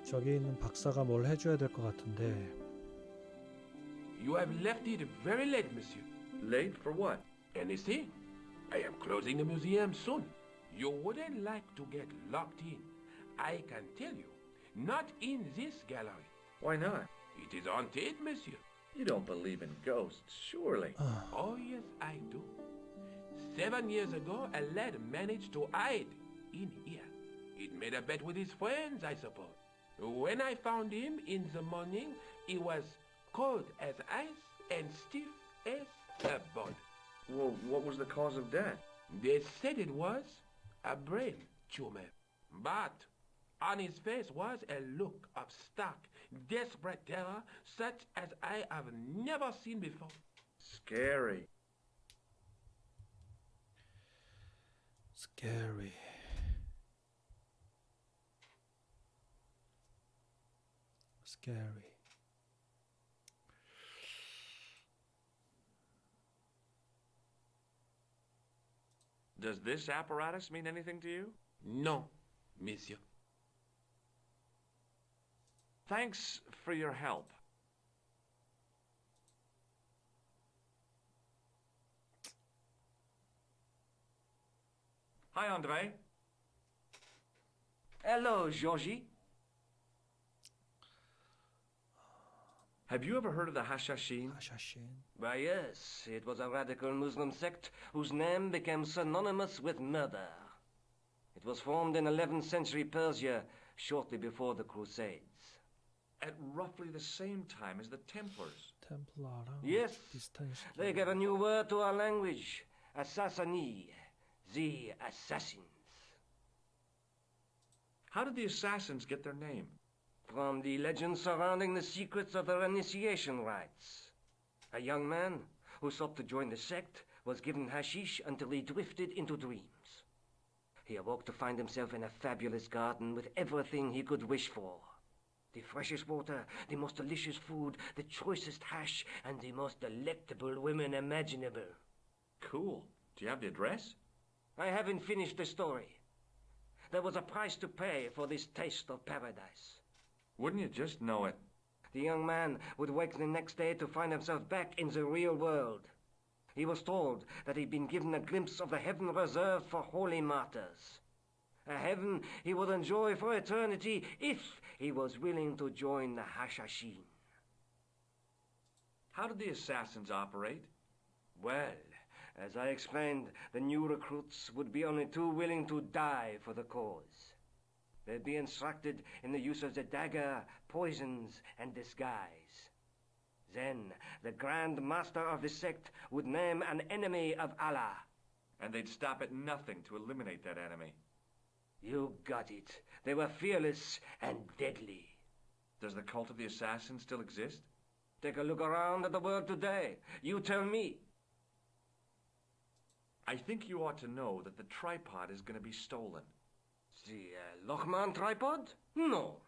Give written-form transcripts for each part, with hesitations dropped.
저기 있는 박사가 뭘 해줘야 될 것 같은데. You have left it very late, monsieur. Late for what? Anything? I am closing the museum soon. You wouldn't like to get locked in. I can tell you. Not in this gallery. Why not? It is haunted, monsieur. You don't believe in ghosts, surely. Oh, yes, I do. 7 years ago, a lad managed to hide in here. He made a bet with his friends, I suppose. When I found him in the morning, he was cold as ice and stiff as a board. Well, what was the cause of death? They said it was a brain tumor. But on his face was a look of stark, desperate terror such as I have never seen before. Scary. Scary. Scary. Does this apparatus mean anything to you? No, monsieur. Thanks for your help. Hi, Andre. Hello, Georgie. Have you ever heard of the Hashashin? Hashashin. Why, yes, it was a radical Muslim sect whose name became synonymous with murder. It was formed in 11th century Persia, shortly before the Crusades. At roughly the same time as the Templars. 템플러랑 Yes, 비슷한 they gave a new word to our language, Assassini, the assassins. How did the assassins get their name? From the legends surrounding the secrets of their initiation rites. A young man who sought to join the sect was given hashish until he drifted into dreams. He awoke to find himself in a fabulous garden with everything he could wish for. The freshest water, the most delicious food, the choicest hash, and the most delectable women imaginable. Cool. Do you have the address? I haven't finished the story. There was a price to pay for this taste of paradise. Wouldn't you just know it? The young man would wake the next day to find himself back in the real world. He was told that he'd been given a glimpse of the heaven reserved for holy martyrs. A heaven he would enjoy for eternity if he was willing to join the Hashashin. How did the assassins operate? Well, as I explained, the new recruits would be only too willing to die for the cause. They'd be instructed in the use of the dagger, poisons, and disguise. Then, the Grand Master of the sect would name an enemy of Allah. And they'd stop at nothing to eliminate that enemy. You got it. They were fearless and deadly. Does the cult of the assassins still exist? Take a look around at the world today. You tell me. I think you ought to know that the tripod is going to be stolen. The Lochman tripod? No.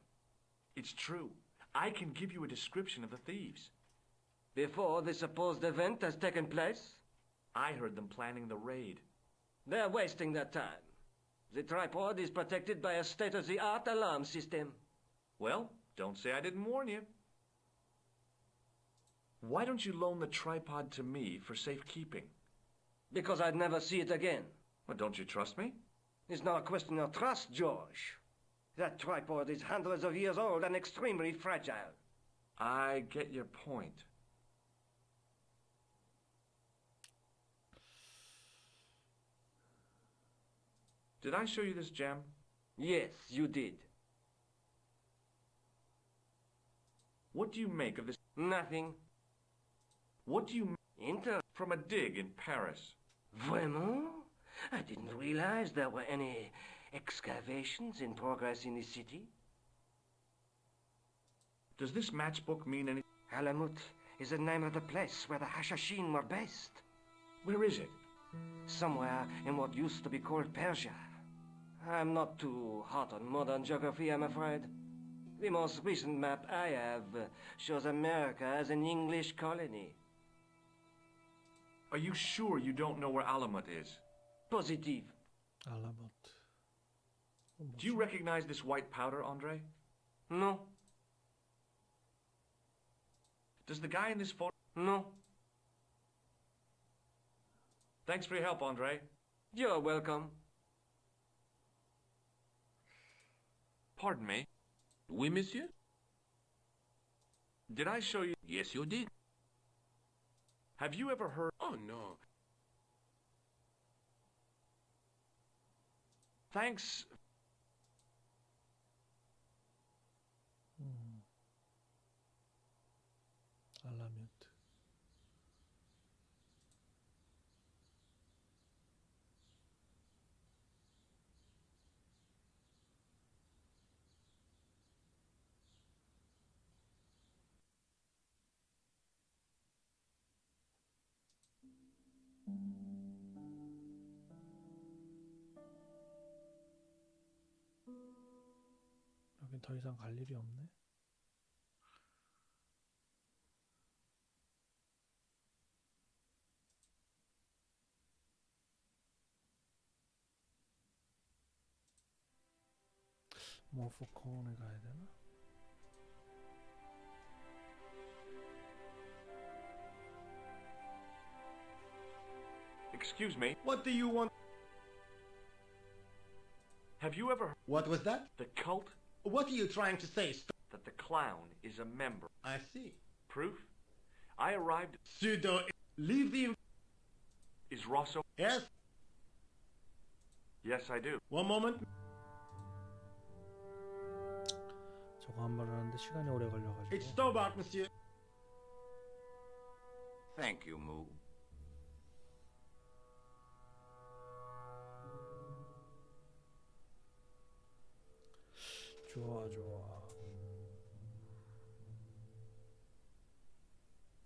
It's true. I can give you a description of the thieves. Before the supposed event has taken place? I heard them planning the raid. They're wasting their time. The tripod is protected by a state-of-the-art alarm system. Well, don't say I didn't warn you. Why don't you loan the tripod to me for safekeeping? Because I'd never see it again. Well, don't you trust me? It's not a question of trust, George. That tripod is hundreds of years old and extremely fragile. I get your point. Did I show you this gem? Yes, you did. What do you make of this? Nothing. What do you from a dig in Paris? Vraiment? I didn't realize there were any excavations in progress in the city. Does this matchbook mean anything? Alamut is the name of the place where the Hashashin were based. Where is it? Somewhere in what used to be called Persia. I'm not too hot on modern geography, I'm afraid. The most recent map I have shows America as an English colony. Are you sure you don't know where Alamut is? Positive. 알라모트. Do you recognize this white powder, Andre? No, Does the guy in this photo... no. Thanks for your help, Andre. You're welcome. Pardon me. Oui, monsieur? Did I show you... Yes, you did. Have you ever heard... Oh, no. Thanks... 알라모트. 여긴 더 이상 갈 일이 없네. 모포콘에 가야 되나? Excuse me. What do you want? Have you ever heard What was that? the cult What are you trying to say? that the clown is a member? I see. Proof? I arrived... Pseudo. Leave the. Is Rosso... Yes. Yes, I do. One moment. 저거 한 번 하는데 시간이 오래 It's 걸려가지고. Stobart, monsieur. Thank you, Moo. 좋아 좋아.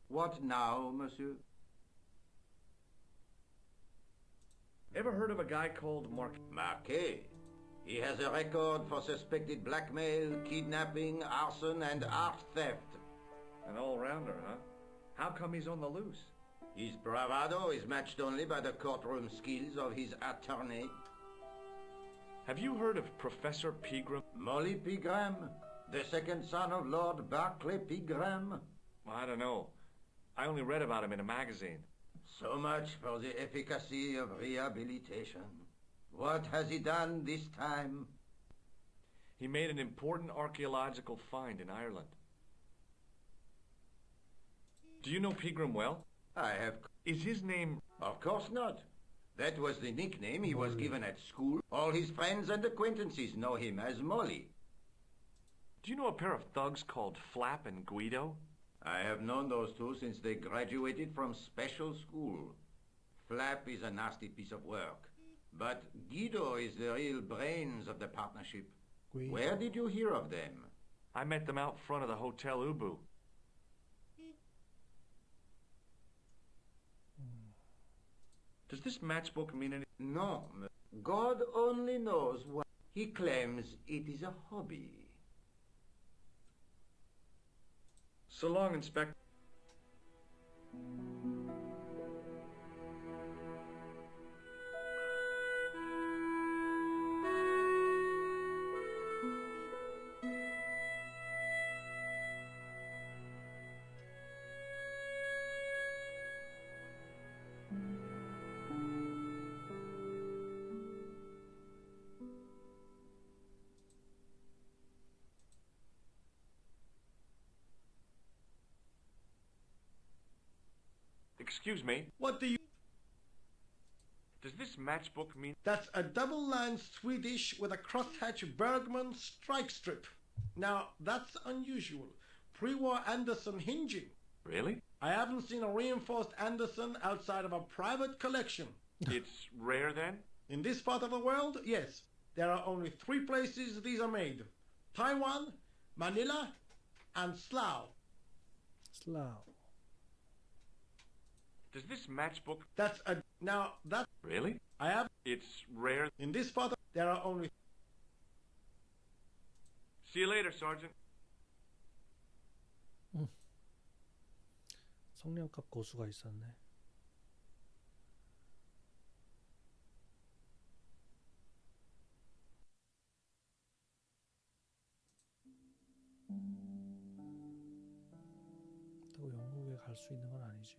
What now, monsieur? Ever heard of a guy called Marquet. He has a record for suspected blackmail, kidnapping, arson, and art theft. An all-rounder, huh? How come he's on the loose? His bravado is matched only by the courtroom skills of his attorney. Have you heard of Professor Pegram? Molly Pegram, the second son of Lord Barclay Pegram. I don't know. I only read about him in a magazine. So much for the efficacy of rehabilitation. What has he done this time? He made an important archaeological find in Ireland. Do you know Pegram well? I have... Is his name... Of course not. That was the nickname he was given at school. All his friends and acquaintances know him as Molly. Do you know a pair of thugs called Flap and Guido? I have known those two since they graduated from special school. Flap is a nasty piece of work, but Guido is the real brains of the partnership. Where did you hear of them? I met them out front of the Hotel Ubu. Does this matchbook mean anything? No, God only knows what. He claims it is a hobby. So long, Inspector. Excuse me. What do you? Does this matchbook mean... That's a double-line Swedish with a crosshatch Bergman strike strip. Now, that's unusual. Pre-war Anderson hinging. Really? I haven't seen a reinforced Anderson outside of a private collection. It's rare then? In this part of the world, yes. There are only 3 places these are made. Taiwan, Manila, and Slough. 슬라우. Does this matchbook... That's a... Now, that... Really? I have... It's rare. In this part, there are only... See you later, Sergeant. 성냥갑 고수가 있었네. 또 영국에 갈 수 있는 건 아니지.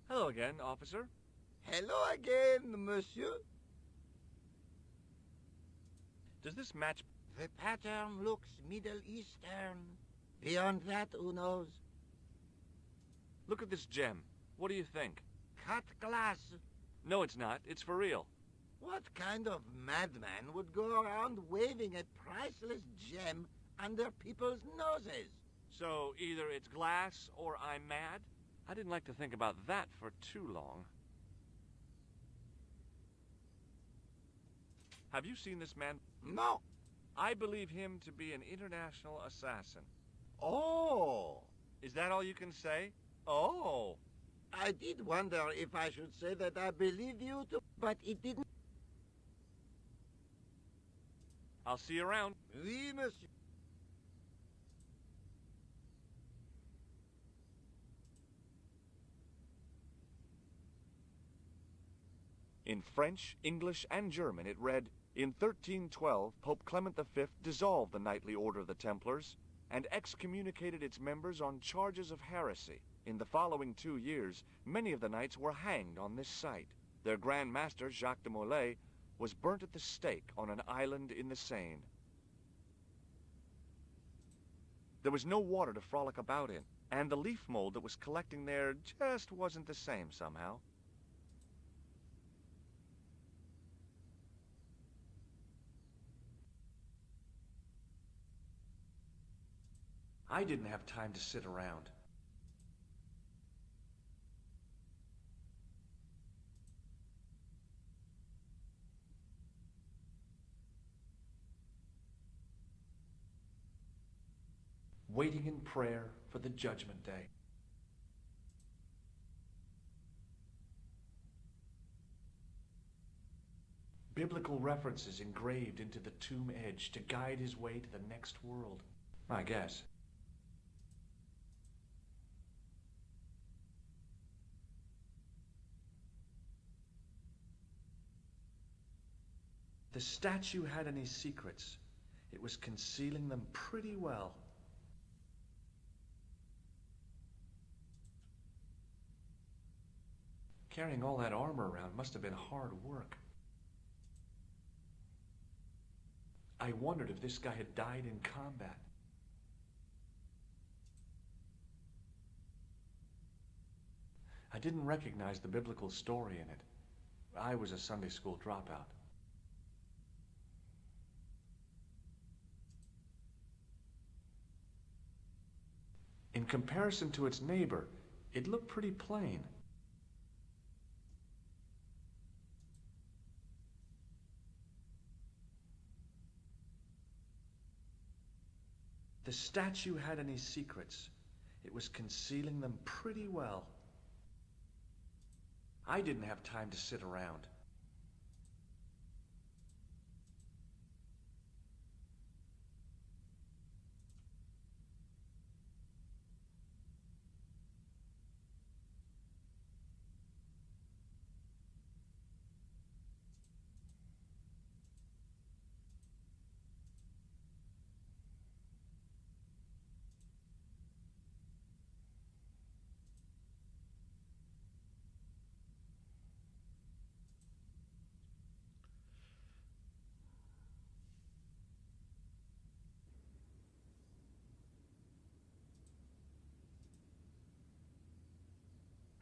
Hello again, officer. Hello again, monsieur. Does this match... The pattern looks Middle Eastern. Beyond that, who knows? Look at this gem. What do you think? Cut glass. No, it's not. It's for real. What kind of madman would go around waving a priceless gem under people's noses? So, either it's glass or I'm mad? I didn't like to think about that for too long. Have you seen this man? No. I believe him to be an international assassin. Oh. Is that all you can say? Oh. I did wonder if I should say that I believe you to, but it didn't. I'll see you around. Oui, monsieur. In French, English, and German it read, "In 1312, Pope Clement V dissolved the Knightly Order of the Templars and excommunicated its members on charges of heresy. In the following 2 years, many of the knights were hanged on this site. Their Grand Master, Jacques de Molay, was burnt at the stake on an island in the Seine. There was no water to frolic about in, and the leaf mold that was collecting there just wasn't the same somehow. I didn't have time to sit around. Waiting in prayer for the Judgment Day. Biblical references engraved into the tomb edge to guide his way to the next world, I guess. The statue had any secrets. It was concealing them pretty well. Carrying all that armor around must have been hard work. I wondered if this guy had died in combat. I didn't recognize the biblical story in it. I was a Sunday school dropout. In comparison to its neighbor, it looked pretty plain. The statue had any secrets. It was concealing them pretty well. I didn't have time to sit around.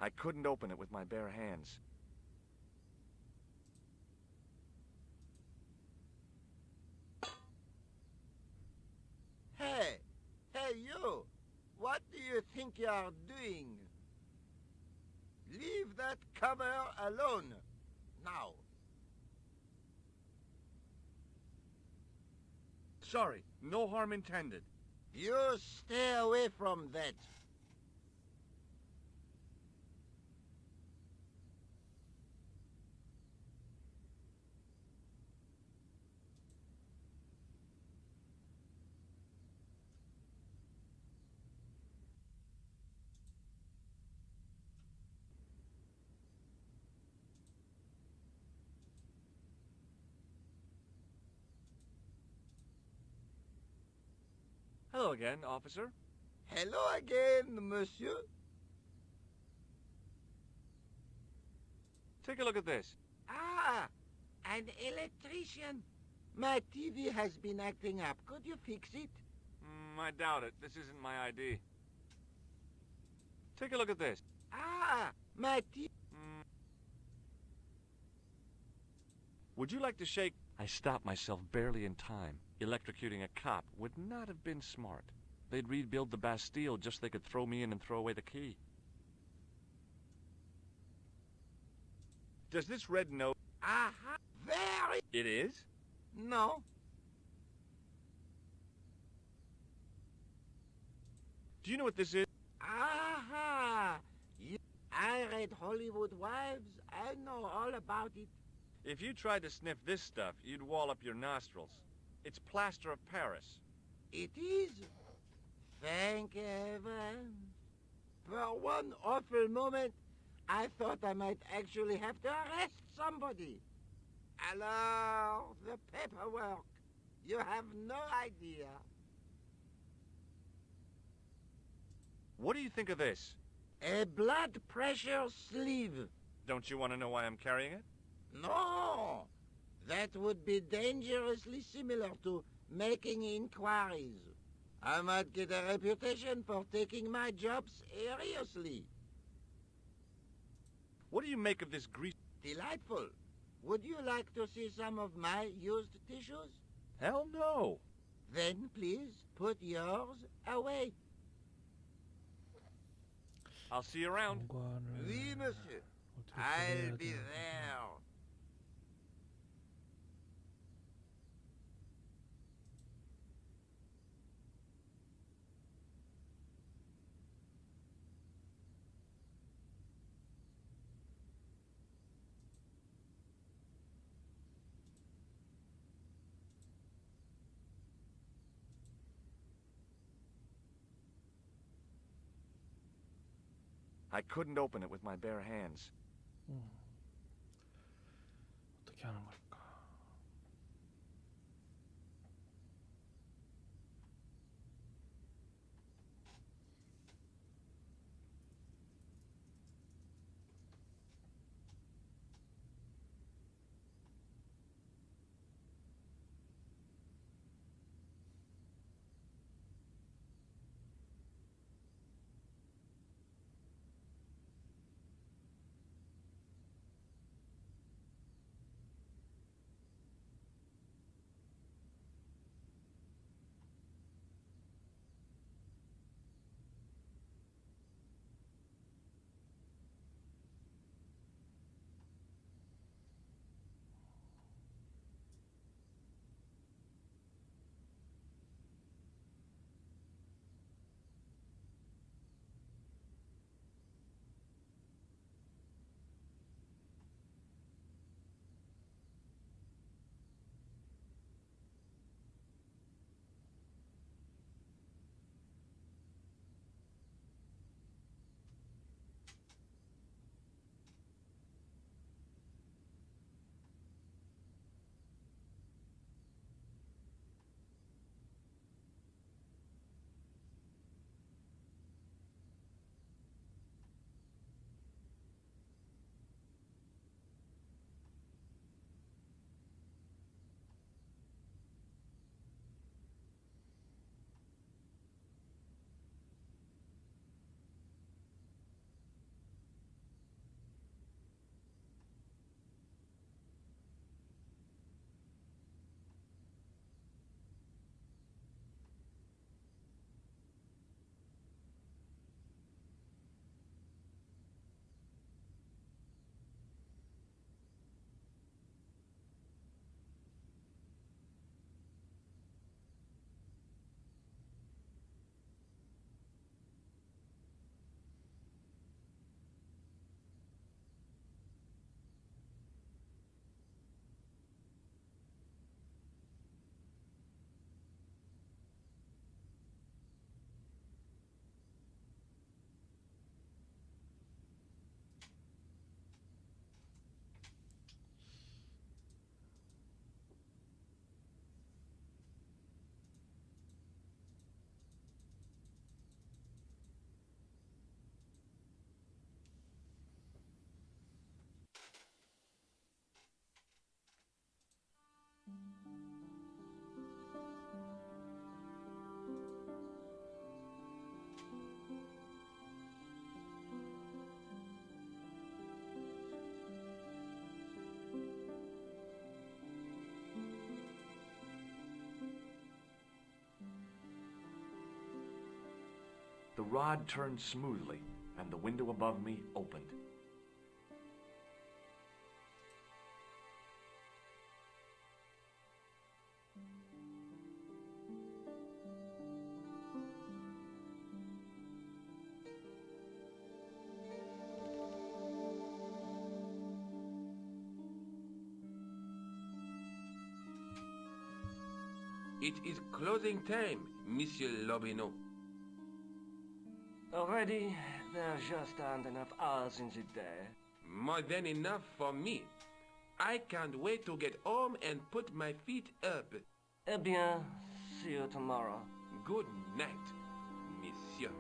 I couldn't open it with my bare hands. think you're doing? Leave that cover alone. Now. Sorry, no harm intended. You stay away from that. Hello again, officer. Hello again, monsieur. Take a look at this. Ah, an electrician. My TV has been acting up. Could you fix it? I doubt it. This isn't my ID. Take a look at this. Ah, my TV. Would you like to shake? I stopped myself barely in time. Electrocuting a cop would not have been smart. They'd rebuild the Bastille just so they could throw me in and throw away the key. Does this red note... Aha, very. It is? No. Do you know what this is? Aha! I read Hollywood Wives. I know all about it. If you tried to sniff this stuff, you'd wall up your nostrils. It's plaster of Paris. It is. Thank heaven. For one awful moment, I thought I might actually have to arrest somebody. Alors, the paperwork. You have no idea. What do you think of this? A blood pressure sleeve. Don't you want to know why I'm carrying it? No, that would be dangerously similar to making inquiries. I might get a reputation for taking my job seriously. What do you make of this grease? Delightful. Would you like to see some of my used tissues? Hell no! Then please put yours away. I'll see you around. 공간을 Oui, monsieur. 어떻게 I'll 조절해야 be 되나. there. I couldn't open it with my bare hands. 어떻게 하는 걸까? rod turned smoothly, and the window above me opened. It is closing time, Monsieur Lobineau. Already, there just aren't enough hours in the day. More than enough for me. I can't wait to get home and put my feet up. Eh bien, see you tomorrow. Good night, Monsieur.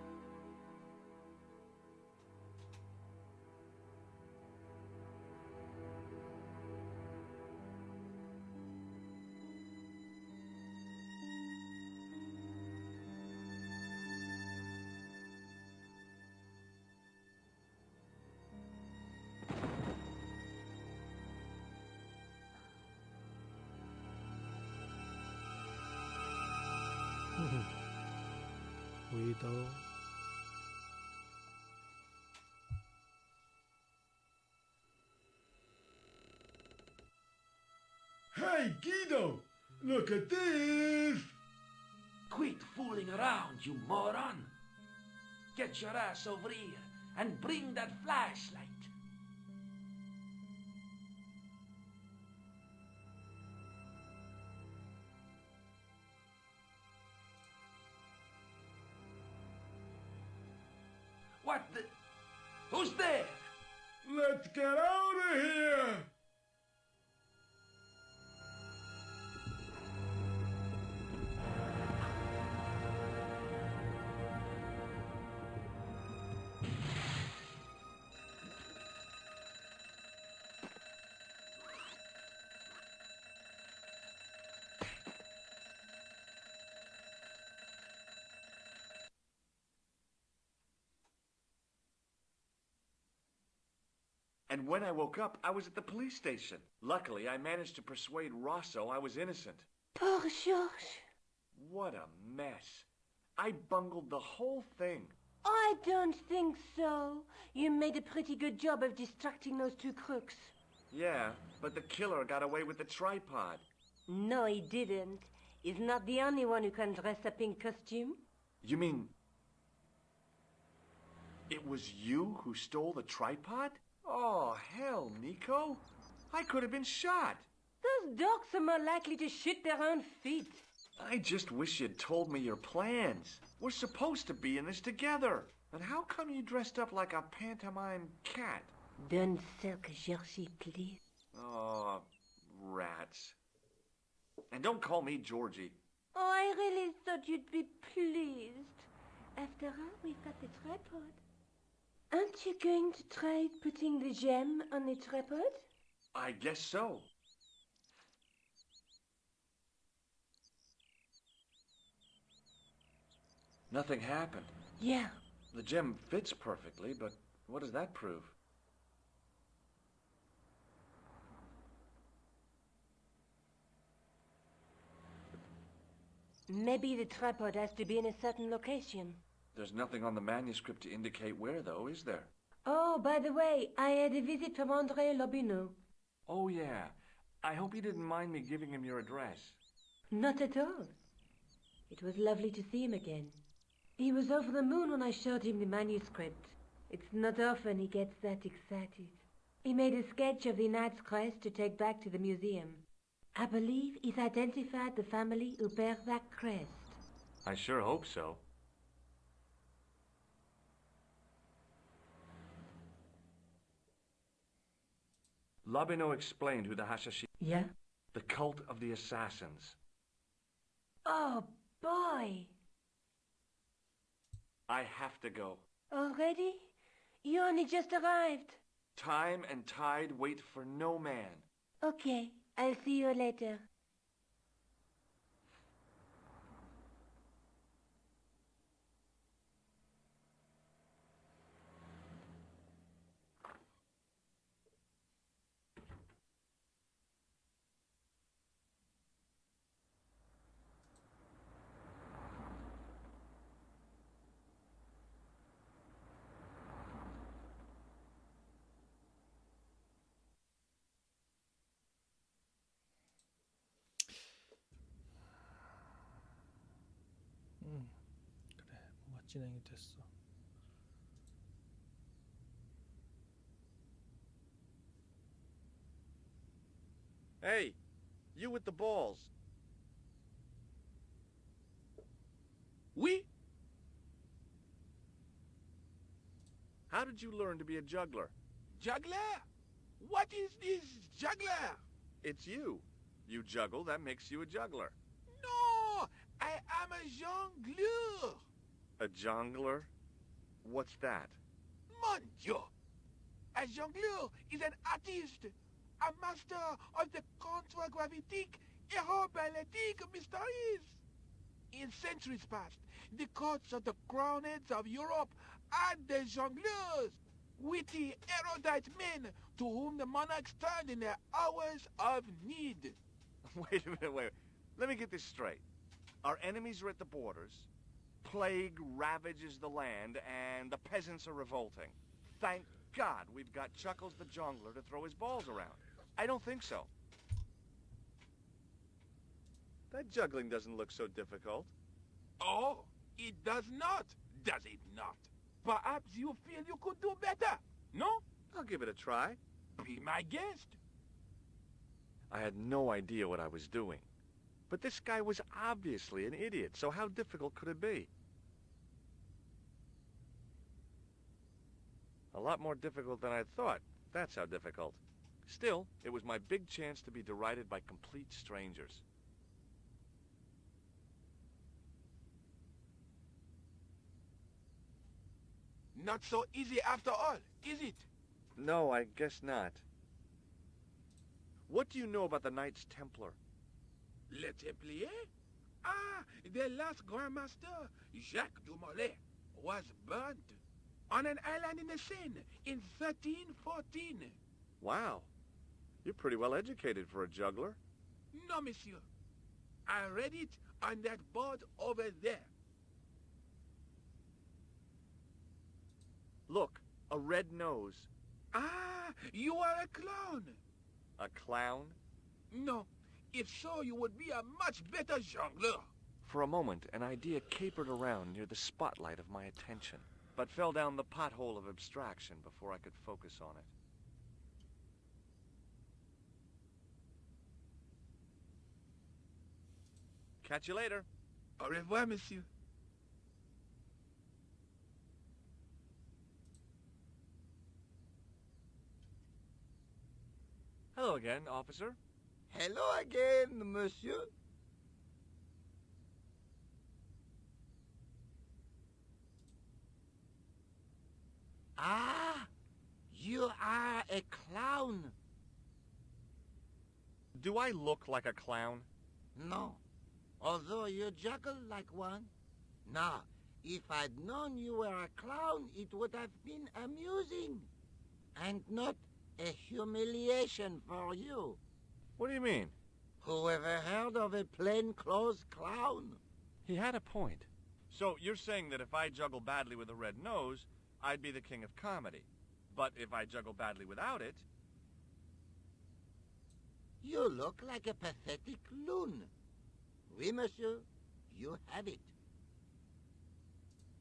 Widow. Hey, Guido! Look at this! Quit fooling around, you moron! Get your ass over here and bring that flashlight. What the? Who's there? Let's get out of here! And when I woke up, I was at the police station. Luckily, I managed to persuade Rosso I was innocent. Poor Georges. What a mess. I bungled the whole thing. I don't think so. You made a pretty good job of distracting those two crooks. Yeah, but the killer got away with the tripod. No, he didn't. He's not the only one who can dress up in costume. You mean... it was you who stole the tripod? Oh, hell, Nico. I could have been shot. Those dogs are more likely to shoot their own feet. I just wish you'd told me your plans. We're supposed to be in this together. And how come you dressed up like a pantomime cat? Don't sulk, Georgie, please. Oh, rats. And don't call me Georgie. Oh, I really thought you'd be pleased. After all, we've got the tripod. Aren't you going to try putting the gem on the tripod? I guess so. Nothing happened. Yeah. The gem fits perfectly, but what does that prove? Maybe the tripod has to be in a certain location. There's nothing on the manuscript to indicate where, though, is there? Oh, by the way, I had a visit from André Lobineau. Oh, yeah. I hope you didn't mind me giving him your address. Not at all. It was lovely to see him again. He was over the moon when I showed him the manuscript. It's not often he gets that excited. He made a sketch of the Knight's crest to take back to the museum. I believe he's identified the family who bear that crest. I sure hope so. Lobineau explained who the Hashishi... Yeah? The cult of the assassins. Oh, boy! I have to go. Already? You only just arrived. Time and tide wait for no man. Okay, I'll see you later. 진행이 됐어. Hey, you with the balls. Oui? How did you learn to be a juggler? Juggler? What is this juggler? It's you. You juggle, that makes you a juggler. No, I am a jongleur. A jongler? What's that? Mon Dieu. A jongleur is an artist, a master of the contragravitic aeroballetic mysteries. In centuries past, the courts of the crowned heads of Europe had the jongleurs, witty, erudite men to whom the monarchs turned in their hours of need. Wait a minute, wait. Let me get this straight. Our enemies are at the borders, plague ravages the land, and the peasants are revolting. Thank God we've got Chuckles the Jongler to throw his balls around. I don't think so. That juggling doesn't look so difficult. Oh, it does not, does it not? Perhaps you feel you could do better, no? I'll give it a try. Be my guest. I had no idea what I was doing. But this guy was obviously an idiot, so how difficult could it be? A lot more difficult than I thought. That's how difficult. Still, it was my big chance to be derided by complete strangers. Not so easy after all, is it? No, I guess not. What do you know about the Knights Templar? Le Templier? Ah, their last Grand Master, Jacques Dumoulin, was burnt on an island in the Seine in 1314. Wow. You're pretty well educated for a juggler. No, monsieur. I read it on that board over there. Look, a red nose. Ah, you are a clown. A clown? No, if so, you would be a much better jongleur. For a moment, an idea capered around near the spotlight of my attention, but fell down the pothole of abstraction before I could focus on it. Catch you later. Au revoir, monsieur. Hello again, officer. Hello again, monsieur. Ah, you are a clown. Do I look like a clown? No, although you juggle like one. Now, if I'd known you were a clown, it would have been amusing, and not a humiliation for you. What do you mean? Whoever heard of a plainclothes clown? He had a point. So you're saying that if I juggle badly with a red nose, I'd be the king of comedy. But if I juggle badly without it... You look like a pathetic loon. Oui, monsieur, you have it.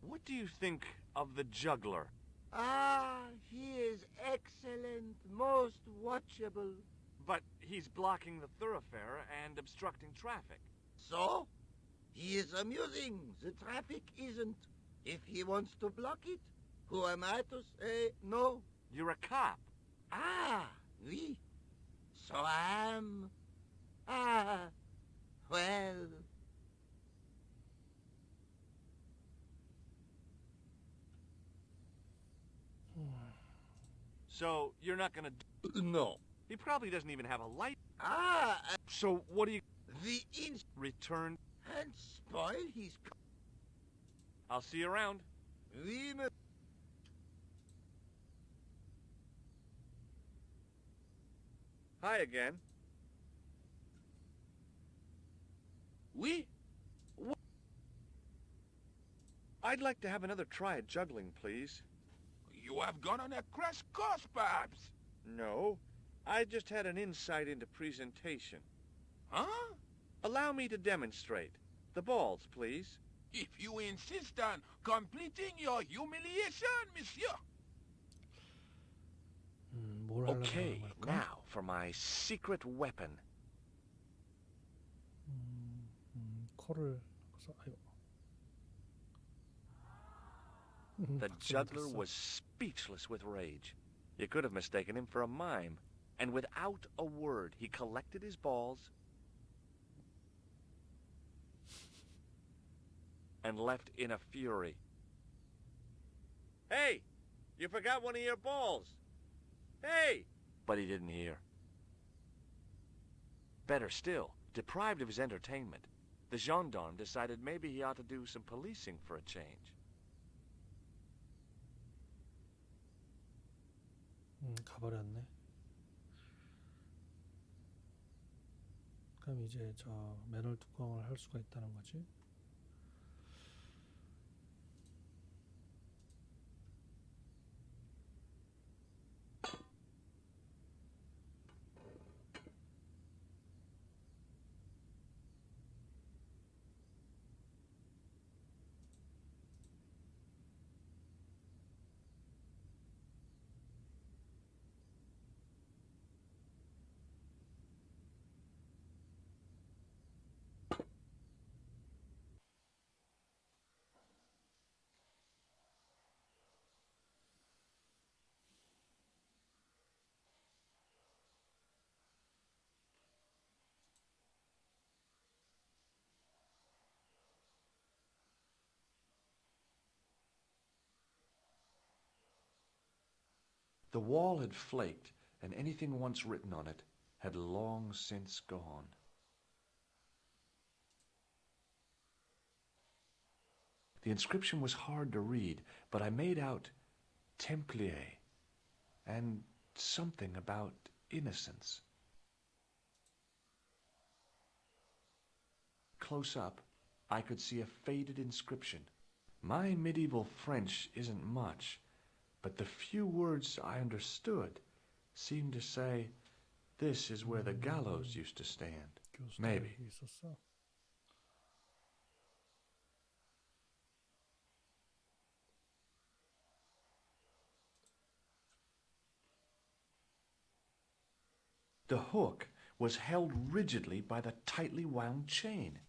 What do you think of the juggler? Ah, he is excellent, most watchable. But he's blocking the thoroughfare and obstructing traffic. So? He is amusing. The traffic isn't. If he wants to block it, who am I to say no? You're a cop. Ah, oui. So I am. Ah, well. So you're not gonna... No. He probably doesn't even have a light. Ah, So what do you... the inch Return? and spoil his... I'll see you around. Oui, Hi again. Oui? I'd like to have another try at juggling, please. You have gone on a crash course, perhaps. No, I just had an insight into presentation. Huh? Allow me to demonstrate. The balls, please. If you insist on completing your humiliation, monsieur. 뭘 하려고 Okay, 하는 걸까? now for my secret weapon. 코를 아이고. The 박수 juggler 못했어. was speechless with rage. You could have mistaken him for a mime. And without a word, he collected his balls and left in a fury. Hey! You forgot one of your balls! Hey! But he didn't hear. Better still, deprived of his entertainment, the gendarme decided maybe he ought to do some policing for a change. 가버렸네. 그럼 이제 저 맨홀 뚜껑을 할 수가 있다는 거지. The wall had flaked, and anything once written on it had long since gone. The inscription was hard to read, but I made out Templier and something about innocence. Close up, I could see a faded inscription. My medieval French isn't much, but the few words I understood seemed to say, "This is where the gallows used to stand." Maybe. 있었어. The hook was held rigidly by the tightly wound chain.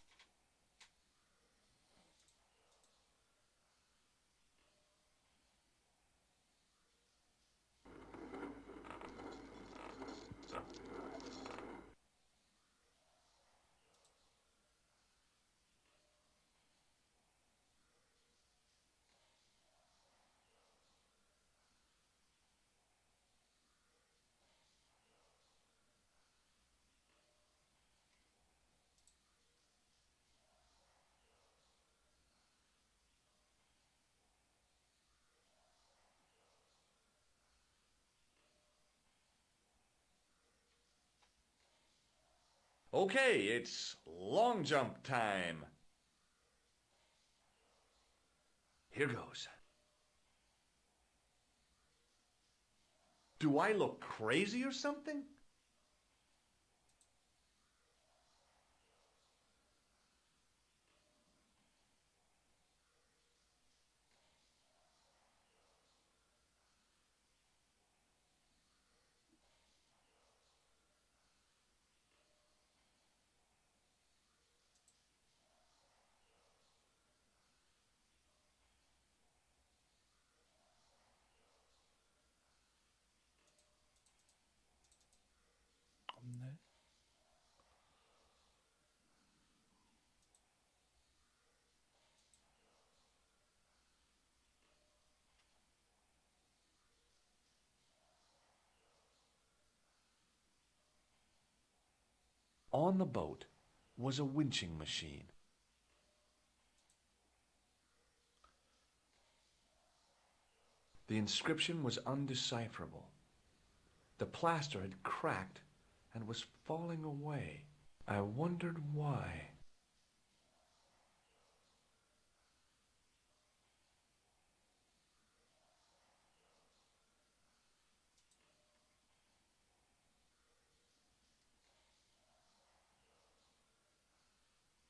Okay, it's long jump time. Here goes. Do I look crazy or something? 없네. On the boat was a winching machine. The inscription was undecipherable. The plaster had cracked and was falling away. I wondered why.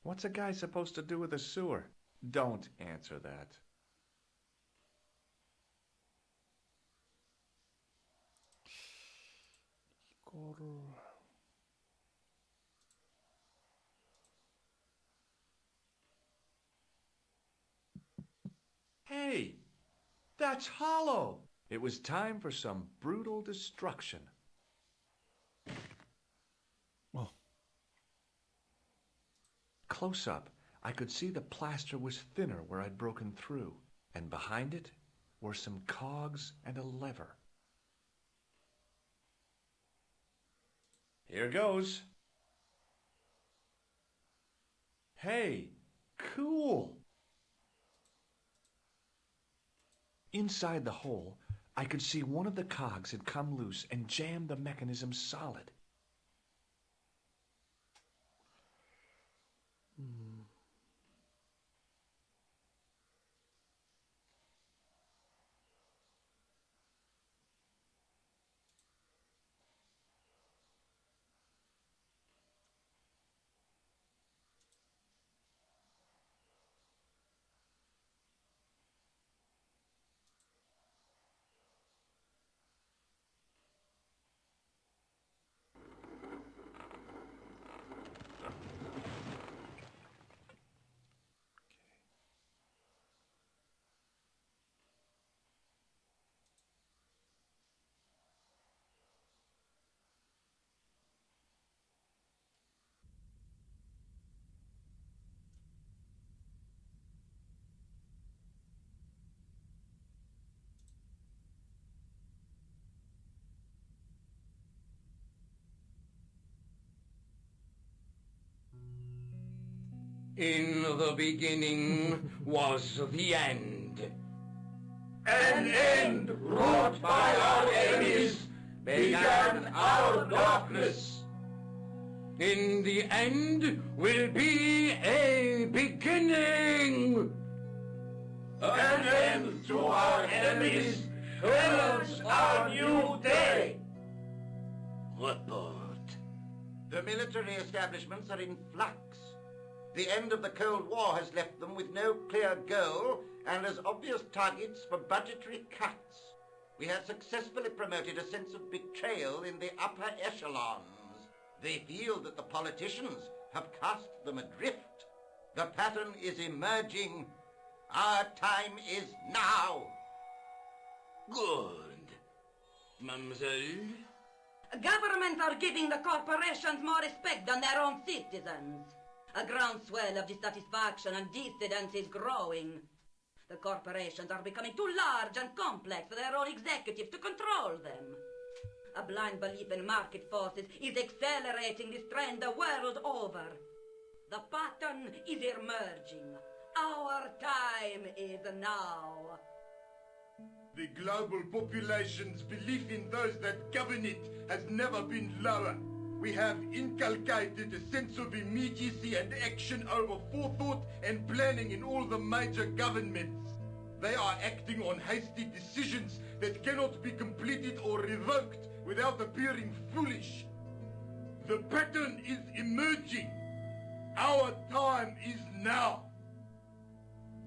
What's a guy supposed to do with a sewer? Don't answer that. 이거를 Hey, that's hollow. It was time for some brutal destruction. 어, Close up, I could see the plaster was thinner where I'd broken through, and behind it were some cogs and a lever. Here goes. Hey, cool. Inside the hole, I could see one of the cogs had come loose and jammed the mechanism solid. In the beginning was the end. An end wrought by our enemies began our darkness. In the end will be a beginning. An end to our enemies heralds our new day. Report. The military establishments are in flux. The end of the Cold War has left them with no clear goal and as obvious targets for budgetary cuts. We have successfully promoted a sense of betrayal in the upper echelons. They feel that the politicians have cast them adrift. The pattern is emerging. Our time is now. Good. Mademoiselle? Governments are giving the corporations more respect than their own citizens. A groundswell of dissatisfaction and dissidence is growing. The corporations are becoming too large and complex for their own executives to control them. A blind belief in market forces is accelerating this trend the world over. The pattern is emerging. Our time is now. The global population's belief in those that govern it has never been lower. We have inculcated a sense of immediacy and action over forethought and planning in all the major governments. They are acting on hasty decisions that cannot be completed or revoked without appearing foolish. The pattern is emerging. Our time is now.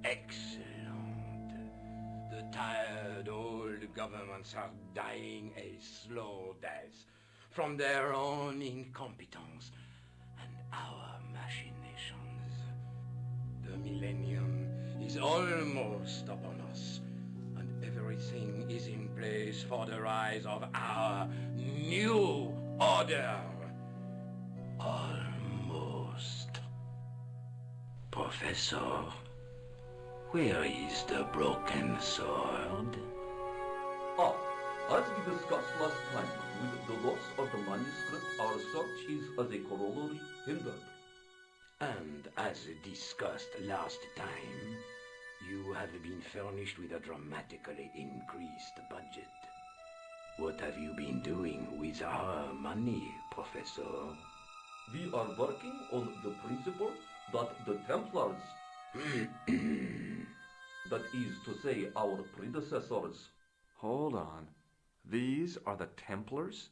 Excellent. The tired old governments are dying a slow death from their own incompetence and our machinations. The millennium is almost upon us, and everything is in place for the rise of our new order. Almost. Professor, where is the broken sword? Ah, as we discussed last time, with the loss of the manuscript, our search is as a corollary hindered. And as discussed last time, you have been furnished with a dramatically increased budget. What have you been doing with our money, Professor? We are working on the principle that the Templars, that is to say our predecessors. Hold on. These are the Templars?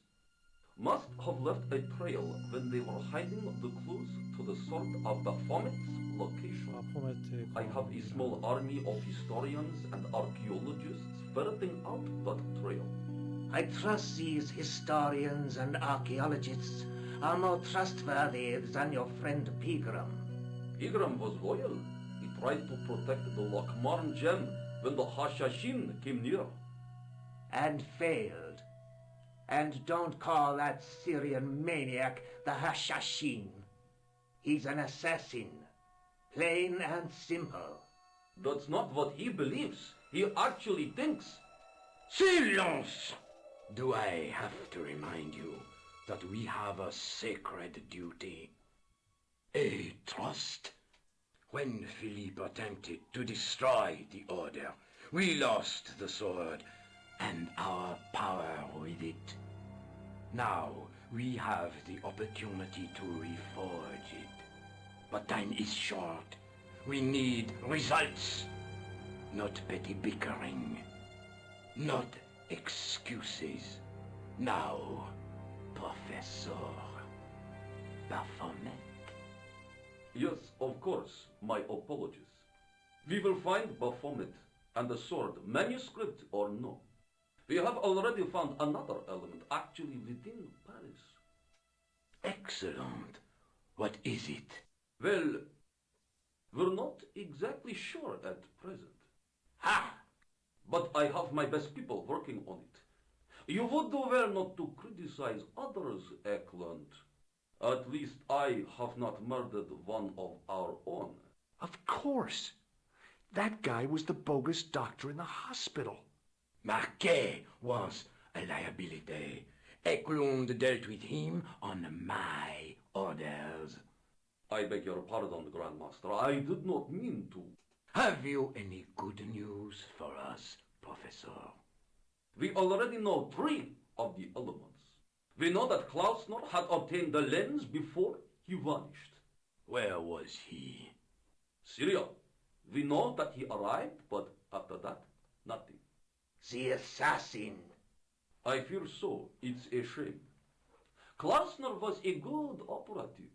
must have left a trail when they were hiding the clues to the sword of Baphomet's location. 바포메트의 I have a small army of historians and archaeologists ferreting out that trail. I trust these historians and archaeologists are more trustworthy than your friend Pegram. Pegram was loyal. He tried to protect the Lochmarn gem when the Hashashin came near. And failed. And don't call that Syrian maniac the Hashashin. He's an assassin. Plain and simple. That's not what he believes. He actually thinks. Silence! Do I have to remind you that we have a sacred duty? A trust? When Philippe attempted to destroy the Order, we lost the sword and our power with it. Now we have the opportunity to reforge it. But time is short. We need results. Not petty bickering. Not excuses. Now, Professor Baphomet. Yes, of course. My apologies. We will find Baphomet and the sword, manuscript or no. We have already found another element actually within Paris. Excellent. What is it? Well, we're not exactly sure at present. Ha! But I have my best people working on it. You would do well not to criticize others, Eklund. At least I have not murdered one of our own. Of course. That guy was the bogus doctor in the hospital. Marquet was a liability. Eklund dealt with him on my orders. I beg your pardon, Grandmaster. I did not mean to. Have you any good news for us, Professor? We already know 3 of the elements. We know that Klausner had obtained the lens before he vanished. Where was he? Syria. We know that he arrived, but after that, nothing. The assassin. I fear so. It's a shame. Klausner was a good operative.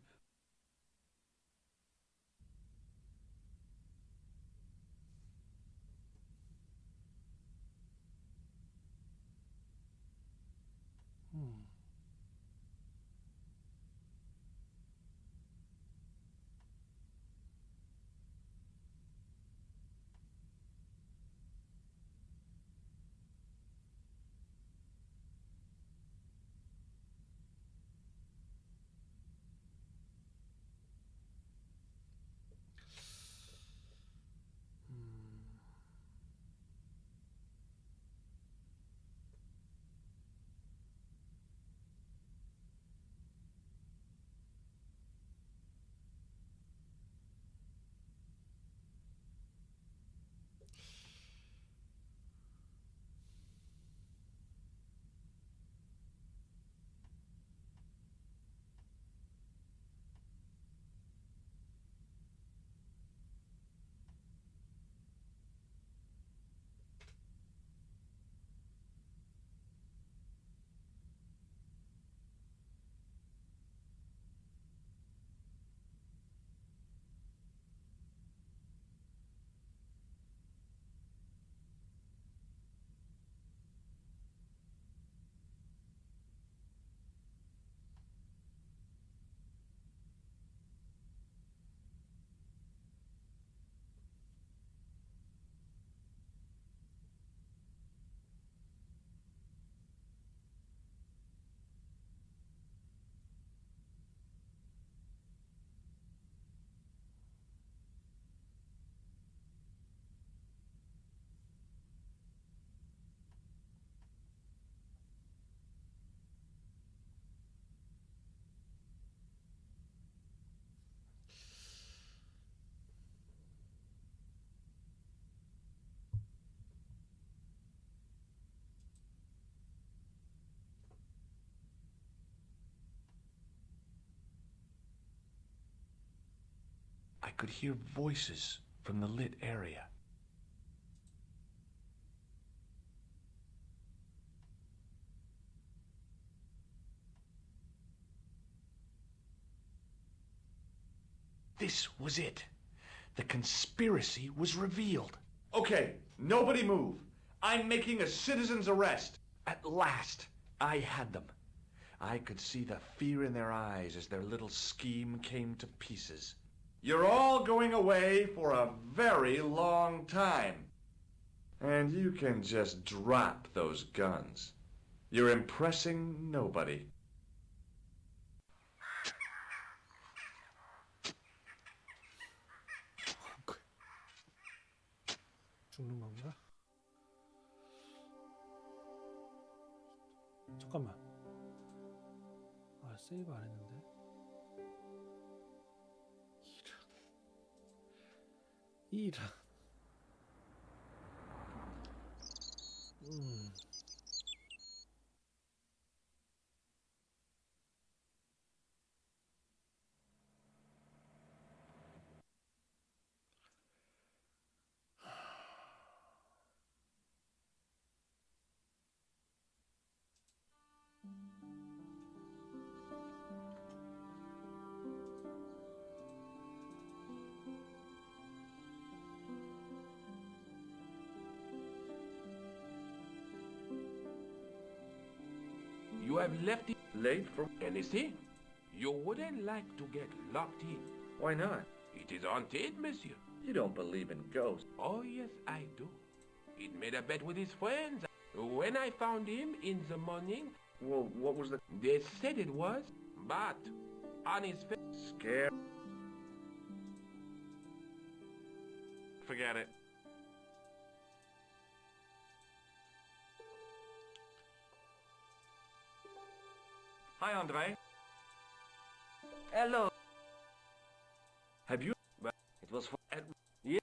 I could hear voices from the lit area. This was it. The conspiracy was revealed. Okay, nobody move. I'm making a citizen's arrest. At last, I had them. I could see the fear in their eyes as their little scheme came to pieces. You're all going away for a very long time. And you can just drop those guns. You're impressing nobody. 죽는 건가? 잠깐만. 아, 세이브 안 했는데. 이런. You have left it late for anything. You wouldn't like to get locked in. Why not? It is haunted, monsieur. You don't believe in ghosts. Oh, yes, I do. He made a bet with his friends. When I found him in the morning, Well, what was the... they said it was, but on his face... Scare? Forget it. Hi, Andre. Hello. Have you... It was for... Yeah.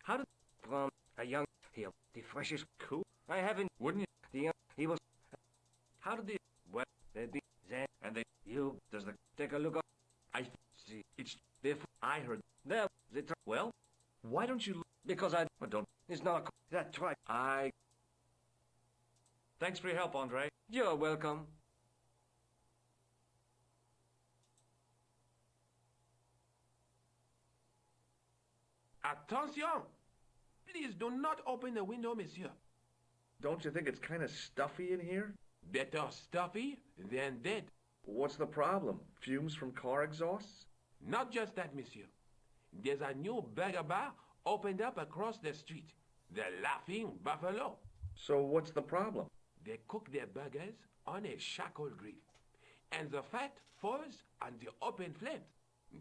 How did... From a young... Here. The freshest... Cool. I haven't... Wouldn't you... The young... He was... How did the... Well, They'd be... Then... and they... You... Does the... Take a look up. I... See. It's... Therefore... I heard... There. The... Well, why don't you... Because I... Well, don't... It's not a... That's right. I... Thanks for your help, Andre. You're welcome. Attention! Please do not open the window, monsieur. Don't you think it's kind of stuffy in here? Better stuffy than dead. What's the problem? Fumes from car exhausts? Not just that, monsieur. There's a new burger bar opened up across the street. The Laughing Buffalo. So what's the problem? They cook their burgers on a charcoal grill. And the fat falls on the open flames.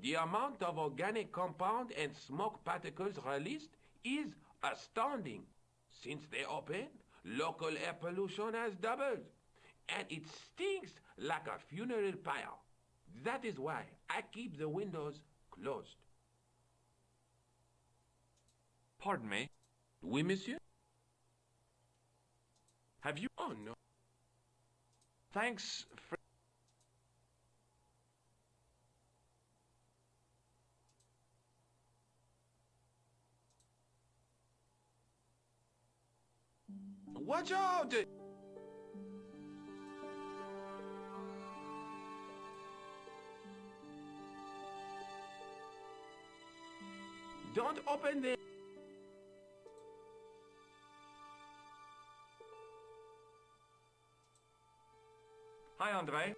The amount of organic compound and smoke particles released is astounding. Since they opened, local air pollution has doubled. And it stinks like a funeral pyre. That is why I keep the windows closed. Pardon me? Oui, monsieur? Have you... Oh, no. Thanks for... Watch out! Don't open the... Hi, Andre.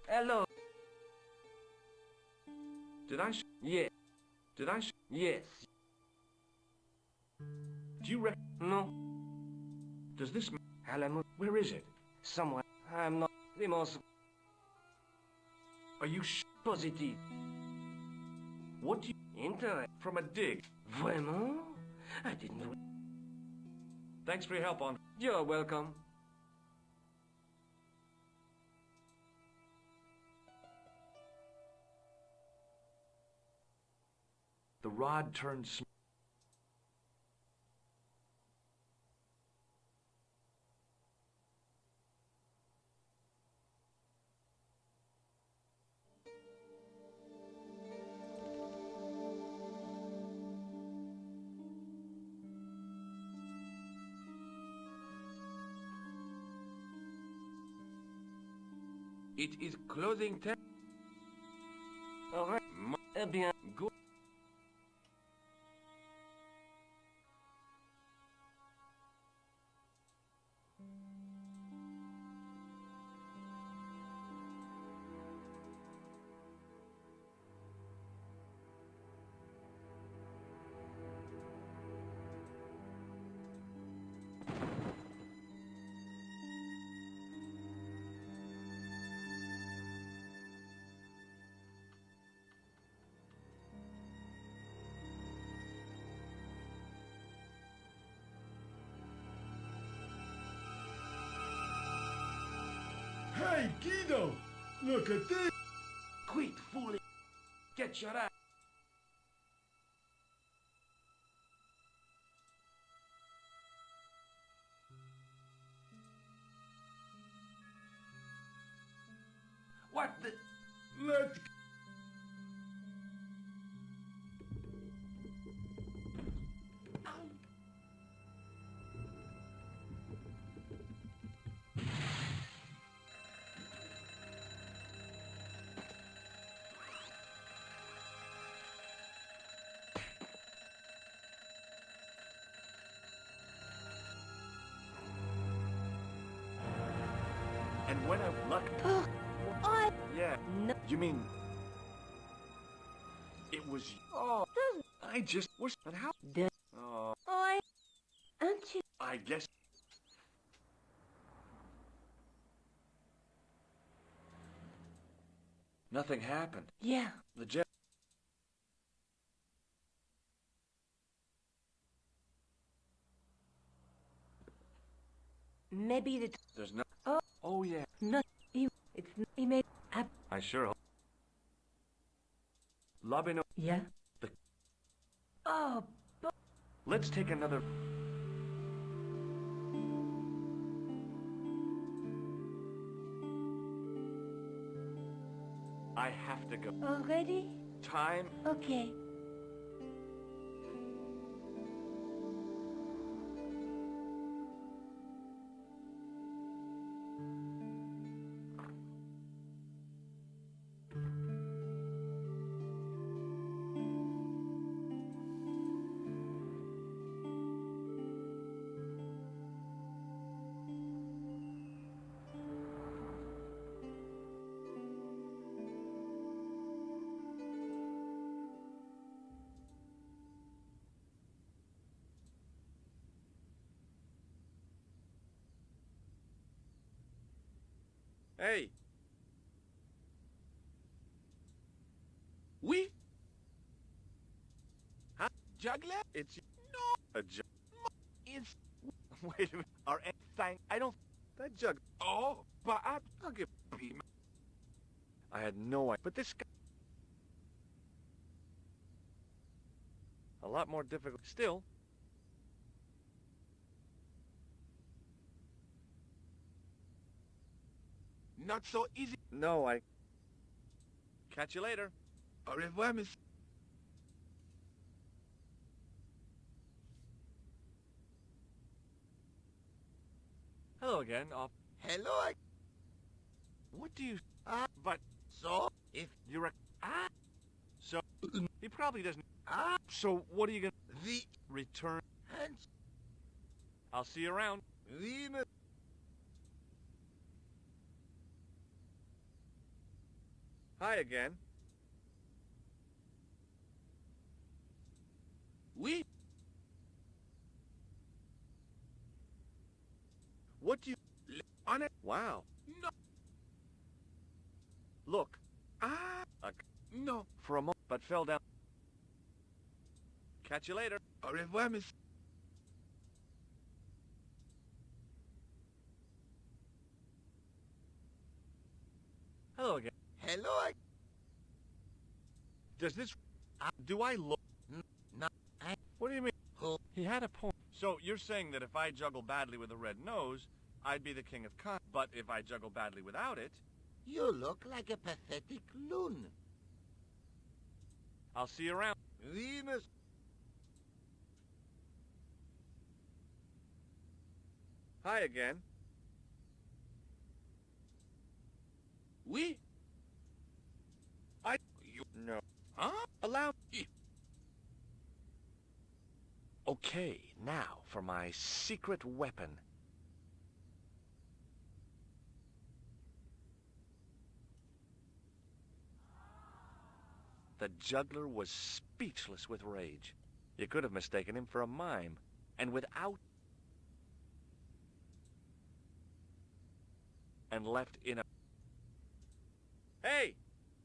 Hello. Did I... Yeah. Did I... Yes. Do you reckon... No. Does this... Hello. Where is it? Somewhere. I'm not the most Are you positive. What do you... Interest. From a dig? Vraiment? I didn't know. Thanks for your help, Andre. You're welcome. The rod turned... It is closing time. All right. Hey, Guido! Look at this! Quit fooling. Get your ass. What the? Let's And when I luck. Yeah. No. You mean it was? Oh, I just was. But how? Oh, aren't you? I guess. Nothing happened. Yeah. The jet. Maybe the. There's no. Oh. Oh yeah. No. He made. I sure hope. Labino. Yeah. The. Oh. Let's take another. I have to go. Already? Time. Okay. Hey. We? Huh? Juggler? It's no. A jug. It's. Wait a minute. Our thing. I don't. That jug. Oh, but I'll give beam. I had no idea. But this guy. A lot more difficult. Still. Not so easy. No, I. Catch you later. Au revoir, miss. Hello again. Hello. What do you? But so if You're a. So he probably doesn't. So what are you gonna? the Return. hands I'll see you around. we Hi again. We. What do you? On it? Wow. No. Look. No. For a moment, but fell down. Catch you later. Au revoir, miss. Hello again. hello. Does this? Do I look? No. What do you mean? Who? He had a point. So you're saying that if I juggle badly with a red nose, I'd be the king of con. But if I juggle badly without it, You look like a pathetic loon. I'll see you around. We must. Hi again. We. You. No. Huh? Allow me. Okay, now for my secret weapon. The juggler was speechless with rage. You could have mistaken him for a mime. And without... And left in a... Hey!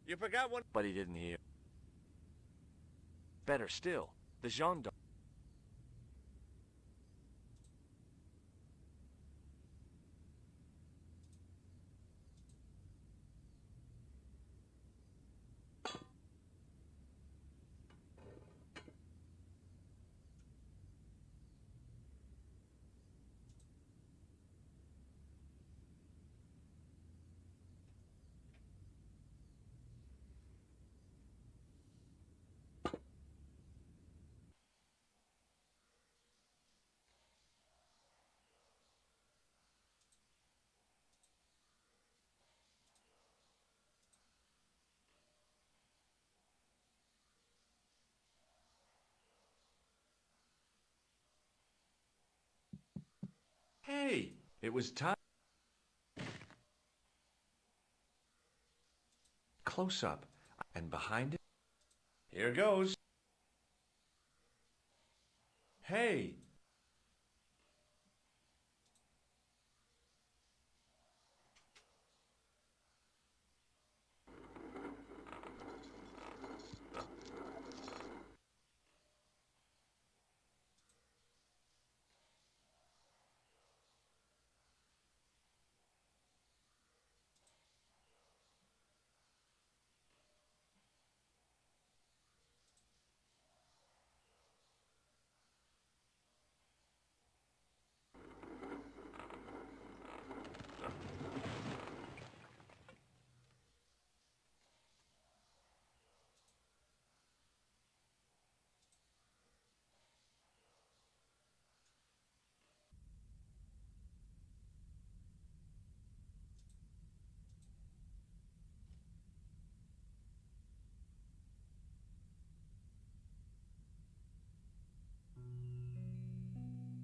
You forgot one... But he didn't hear. Better still, the gendarme... Hey, it was time. Close up, and behind it. Here goes. Hey.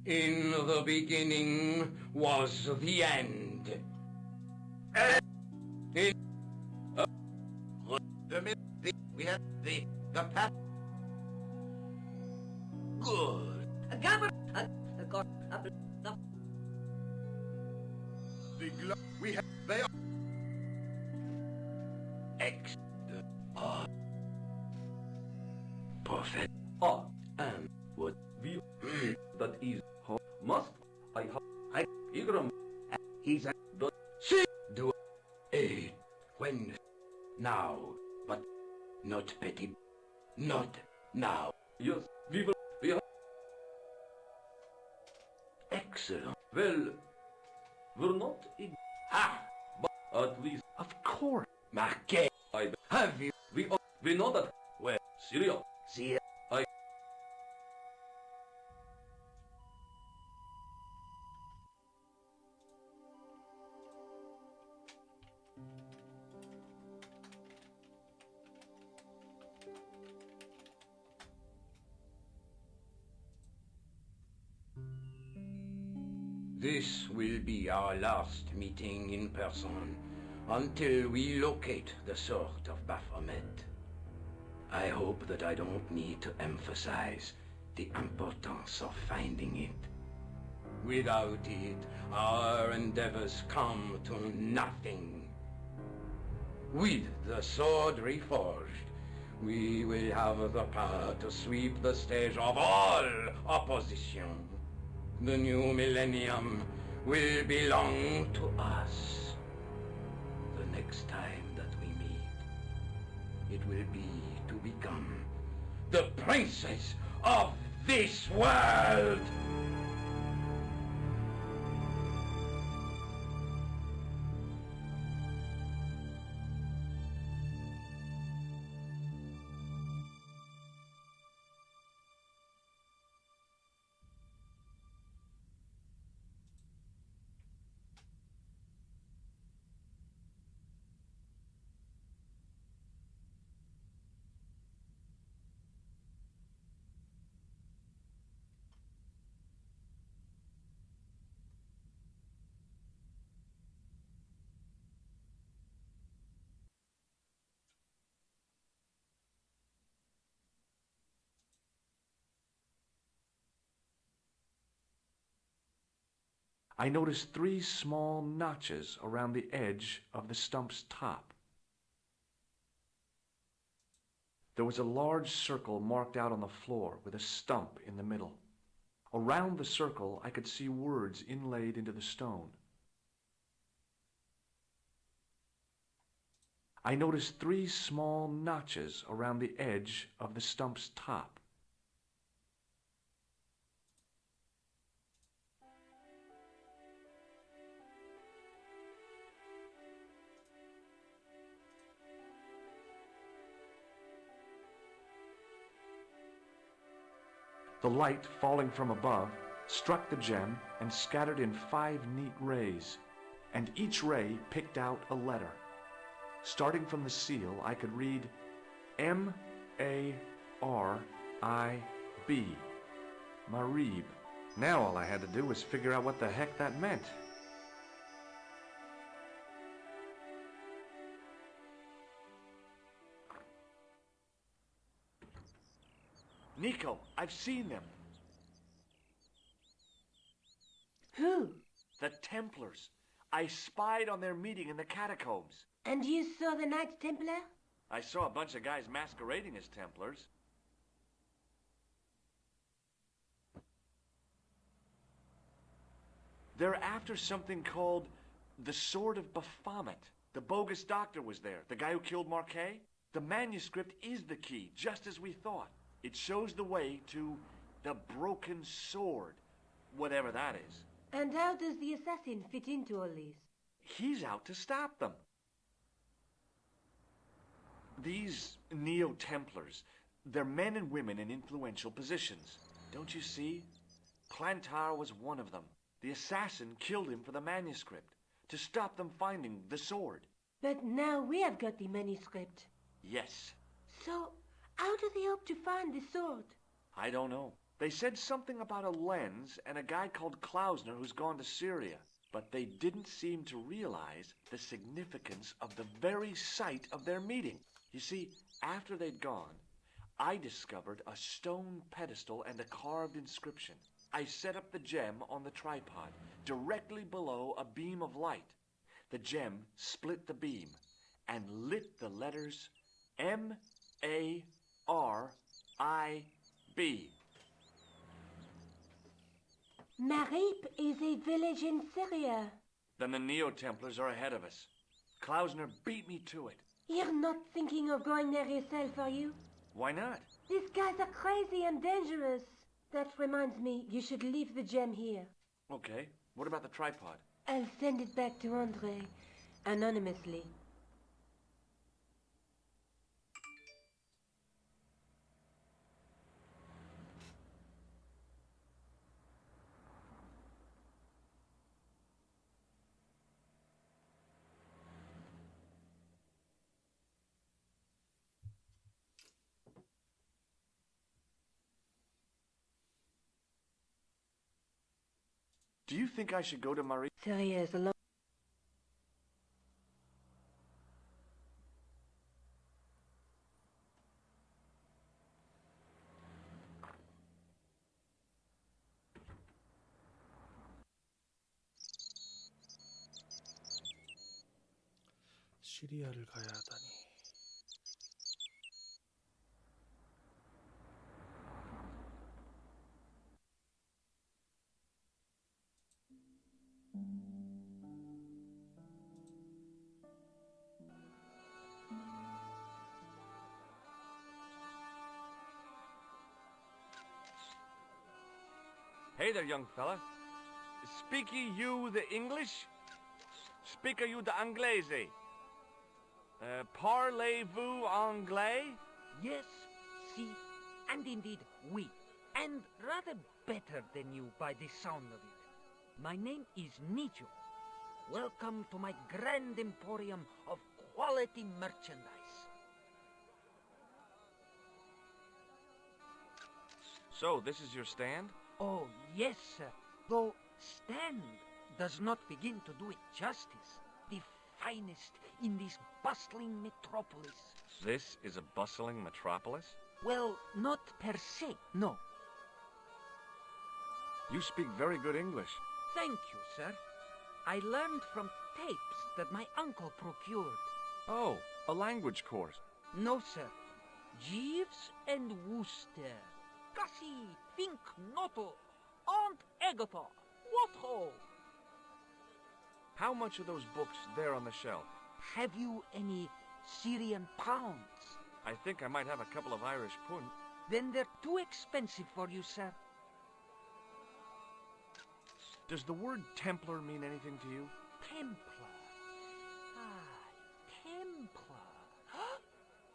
In the beginning was the end. We have the path. Good. We have they are X. Perfect. And what we that is must I have Igram. He's a do a when now, but not petty, not now. Yes, we have Excellent. well, we're not in but at least Of course, Marquet. I Have you? we know that Well, Syria. see. This will be our last meeting in person until we locate the sword of Baphomet. I hope that I don't need to emphasize the importance of finding it. Without it, our endeavors come to nothing. With the sword reforged, we will have the power to sweep the stage of all opposition. The new millennium will belong to us. The next time that we meet, it will be to become the princess of this world! I noticed 3 small notches around the edge of the stump's top. There was a large circle marked out on the floor with a stump in the middle. Around the circle, I could see words inlaid into the stone. I noticed 3 small notches around the edge of the stump's top. The light falling from above struck the gem and scattered in 5 neat rays, and each ray picked out a letter. Starting from the seal, I could read M-A-R-I-B, Marib. Now all I had to do was figure out what the heck that meant. Nico, I've seen them. Who? The Templars. I spied on their meeting in the catacombs. And you saw the Knights Templar? I saw a bunch of guys masquerading as Templars. They're after something called the Sword of Baphomet. The bogus doctor was there, the guy who killed Marquet. The manuscript is the key, just as we thought. It shows the way to the broken sword, whatever that is. And how does the assassin fit into all this? He's out to stop them. These Neo-Templars, they're men and women in influential positions. Don't you see? Plantar was one of them. The assassin killed him for the manuscript, to stop them finding the sword. But now we have got the manuscript. Yes. So, how do they hope to find the sword? I don't know. They said something about a lens and a guy called Klausner who's gone to Syria. But they didn't seem to realize the significance of the very site of their meeting. You see, after they'd gone, I discovered a stone pedestal and a carved inscription. I set up the gem on the tripod, directly below a beam of light. The gem split the beam and lit the letters M-A-R-I-B. Marib is a village in Syria. Then the Neo-Templars are ahead of us. Klausner beat me to it. You're not thinking of going there yourself, are you? Why not? These guys are crazy and dangerous. That reminds me, you should leave the gem here. Okay, what about the tripod? I'll send it back to Andre, anonymously. Do you think I should go to Marie? Syria is a long... 시리아를 가야 하다니. Hey there, young fella. Speak you the English? Speak you the Anglese? Parlez-vous anglais? Yes, si, and indeed oui, and rather better than you by the sound of it. My name is Nijo. Welcome to my grand emporium of quality merchandise. So, this is your stand? Oh, yes, sir. Though stand does not begin to do it justice. The finest in this bustling metropolis. This is a bustling metropolis? Well, not per se, no. You speak very good English. Thank you, sir. I learned from tapes that my uncle procured. Oh, a language course. No, sir. Jeeves and Wooster. Gussie, Fink, Noto, Aunt Agatha. What ho! How much are those books there on the shelf? Have you any Syrian pounds? I think I might have a couple of Irish pund. Then they're too expensive for you, sir. Does the word Templar mean anything to you? Templar. Ah, Templar.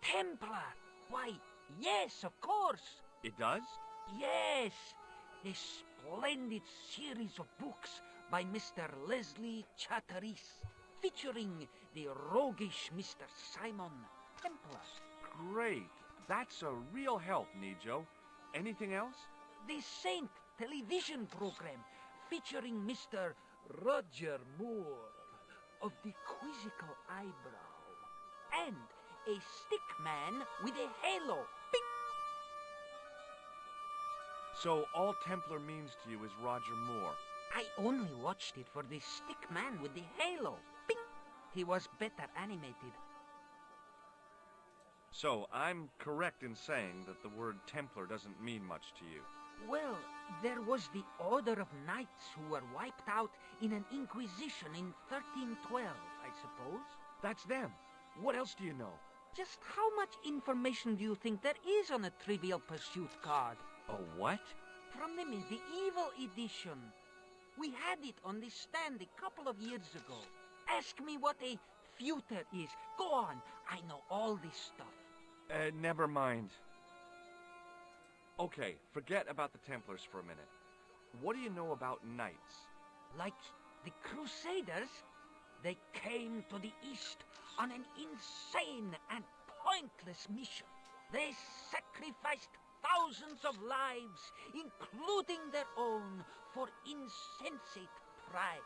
Templar! Why, yes, of course. It does? Yes. A splendid series of books by Mr. Leslie Chatteris, featuring the roguish Mr. Simon Templar. Great. That's a real help, Nijo. Anything else? The Saint television program featuring Mr. Roger Moore of the quizzical eyebrow and a stick man with a halo. Bing! So all Templar means to you is Roger Moore. I only watched it for the stick man with the halo. Bing! He was better animated. So I'm correct in saying that the word Templar doesn't mean much to you. Well, there was the Order of Knights who were wiped out in an Inquisition in 1312, I suppose. That's them. What else do you know? Just how much information do you think there is on a Trivial Pursuit card? A what? From the medieval edition. We had it on the stand a couple of years ago. Ask me what a feuter is. Go on, I know all this stuff. Never mind. Okay, forget about the Templars for a minute. What do you know about knights? Like the Crusaders, they came to the East on an insane and pointless mission. They sacrificed thousands of lives, including their own, for insensate pride.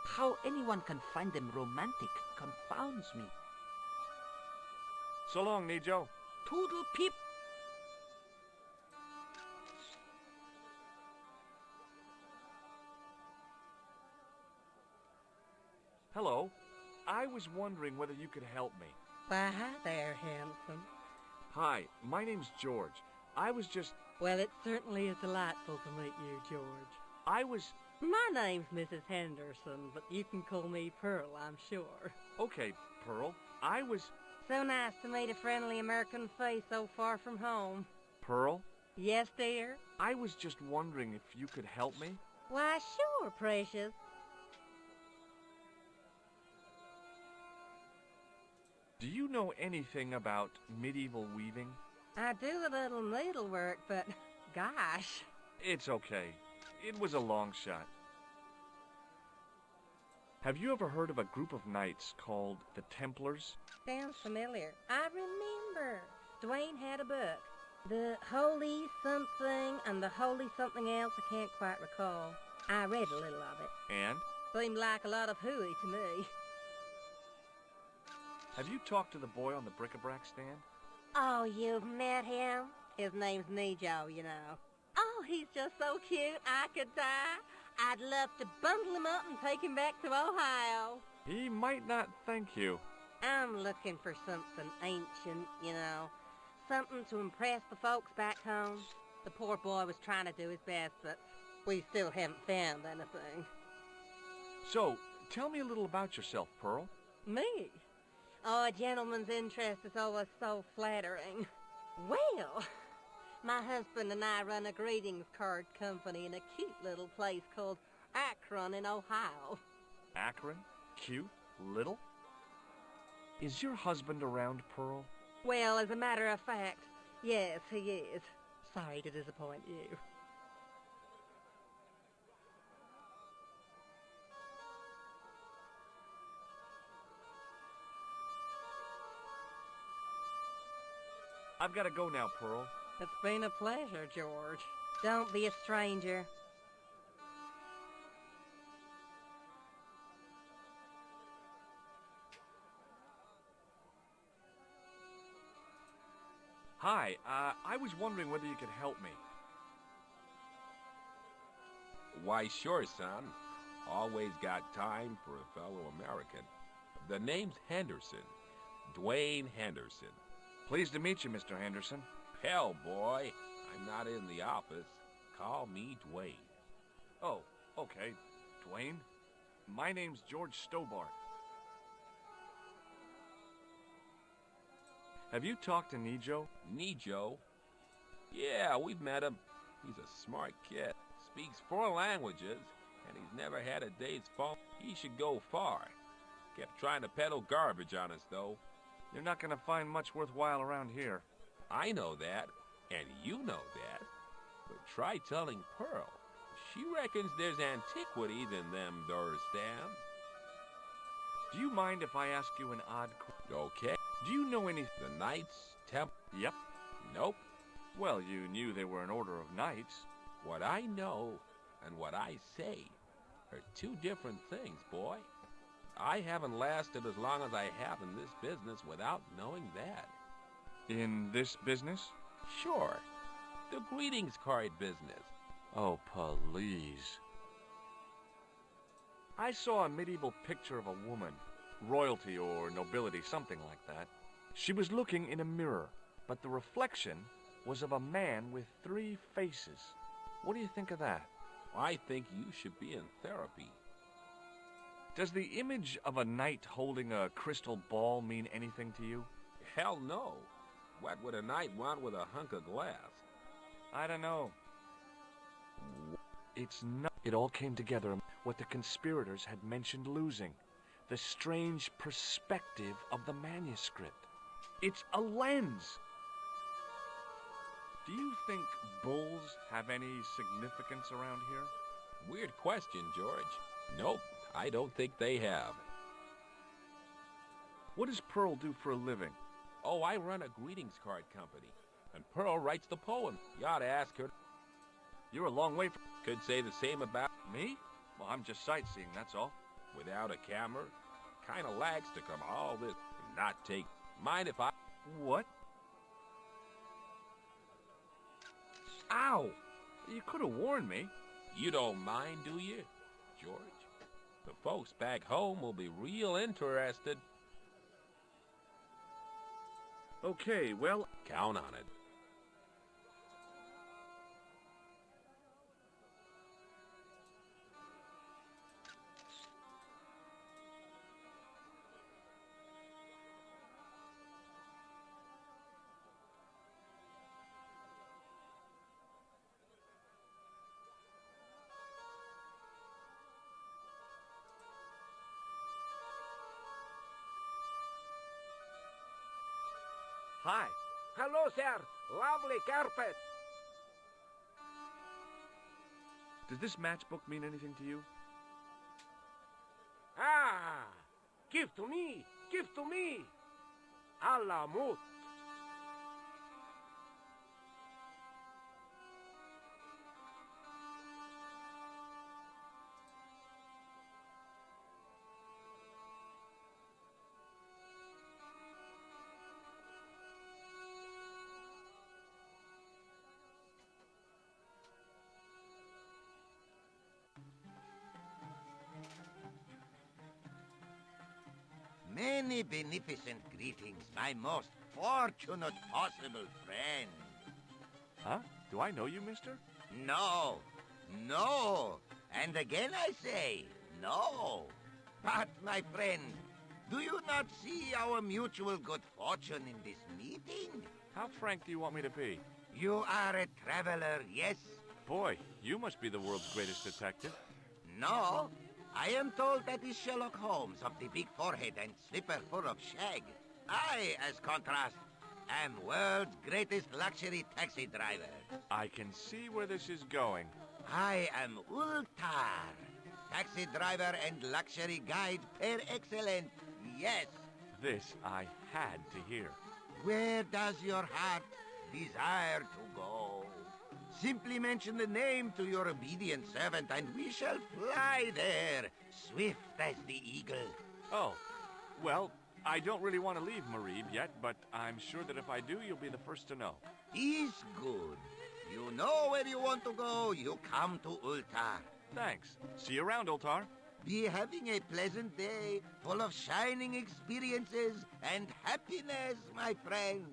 How anyone can find them romantic confounds me. So long, Nijo. Toodle pip. Hello. I was wondering whether you could help me. Why, hi there, handsome. Hi, my name's George. I was just... Well, it certainly is delightful to meet you, George. I was... My name's Mrs. Henderson, but you can call me Pearl, I'm sure. Okay, Pearl. I was... So nice to meet a friendly American face so far from home. Pearl? Yes, dear? I was just wondering if you could help me. Why, sure, precious. Do you know anything about medieval weaving? I do a little needlework, but gosh. It's okay. It was a long shot. Have you ever heard of a group of knights called the Templars? Sounds familiar. I remember. Dwayne had a book. The Holy Something and the Holy Something Else, I can't quite recall. I read a little of it. And? Seemed like a lot of hooey to me. Have you talked to the boy on the bric-a-brac stand? Oh, you've met him? His name's Nijo, you know. Oh, he's just so cute, I could die. I'd love to bundle him up and take him back to Ohio. He might not thank you. I'm looking for something ancient, you know. Something to impress the folks back home. The poor boy was trying to do his best, but we still haven't found anything. So, tell me a little about yourself, Pearl. Me? Oh, a gentleman's interest is always so flattering. Well, my husband and I run a greetings card company in a cute little place called Akron in Ohio. Akron? Cute? Little? Is your husband around, Pearl? Well, as a matter of fact, yes, he is. Sorry to disappoint you. I've got to go now, Pearl. It's been a pleasure, George. Don't be a stranger. Hi, I was wondering whether you could help me. Why, sure, son. Always got time for a fellow American. The name's Henderson. Dwayne Henderson. Pleased to meet you, Mr. Henderson. Hell, boy. I'm not in the office. Call me Dwayne. Oh, okay. Dwayne. My name's George Stobart. Have you talked to Nijo? Nijo? Yeah, we've met him. He's a smart kid. Speaks 4 languages, and he's never had a day's phone. He should go far. Kept trying to peddle garbage on us, though. You're not going to find much worthwhile around here. I know that, and you know that. But try telling Pearl. She reckons there's antiquities in them there stands. Do you mind if I ask you an odd question? Okay. Do you know any... The Knights Temple? Yep. Nope. Well, you knew they were an order of knights. What I know and what I say are two different things, boy. I haven't lasted as long as I have in this business without knowing that. In this business? Sure. The greetings card business. Oh, please. I saw a medieval picture of a woman, royalty or nobility, something like that. She was looking in a mirror, but the reflection was of a man with 3 faces. What do you think of that? I think you should be in therapy. Does the image of a knight holding a crystal ball mean anything to you? Hell no. What would a knight want with a hunk of glass? I don't know. It's not. It all came together. What the conspirators had mentioned losing. The strange perspective of the manuscript. It's a lens. Do you think bulls have any significance around here? Weird question, George. Nope, I don't think they have. What does Pearl do for a living? Oh, I run a greetings card company. And Pearl writes the poem. You ought to ask her. You're a long way from... Could say the same about... Me? Well, I'm just sightseeing, that's all. Without a camera, kinda lags to come all this and not take... Mind if I... What? Ow! You could have warned me. You don't mind, do you, George? The folks back home will be real interested. Okay, well... Count on it. Hi. Hello, sir. Lovely carpet. Does this matchbook mean anything to you? Ah! Give to me! Give to me! Allah mut. Many beneficent greetings, my most fortunate possible friend. Huh? Do I know you, mister? No, no, and again I say, no. But, my friend, do you not see our mutual good fortune in this meeting? How frank do you want me to be? You are a traveler, yes? Boy, you must be the world's greatest detective. No, I am told that is Sherlock Holmes of the big forehead and slipper full of shag. I, as contrast, am world's greatest luxury taxi driver. I can see where this is going. I am Ultar, taxi driver and luxury guide per excellence, yes. This I had to hear. Where does your heart desire to go? Simply mention the name to your obedient servant, and we shall fly there, swift as the eagle. Oh, well, I don't really want to leave Marib yet, but I'm sure that if I do, you'll be the first to know. Is good. You know where you want to go, you come to Ultar. Thanks. See you around, Ultar. Be having a pleasant day, full of shining experiences and happiness, my friend.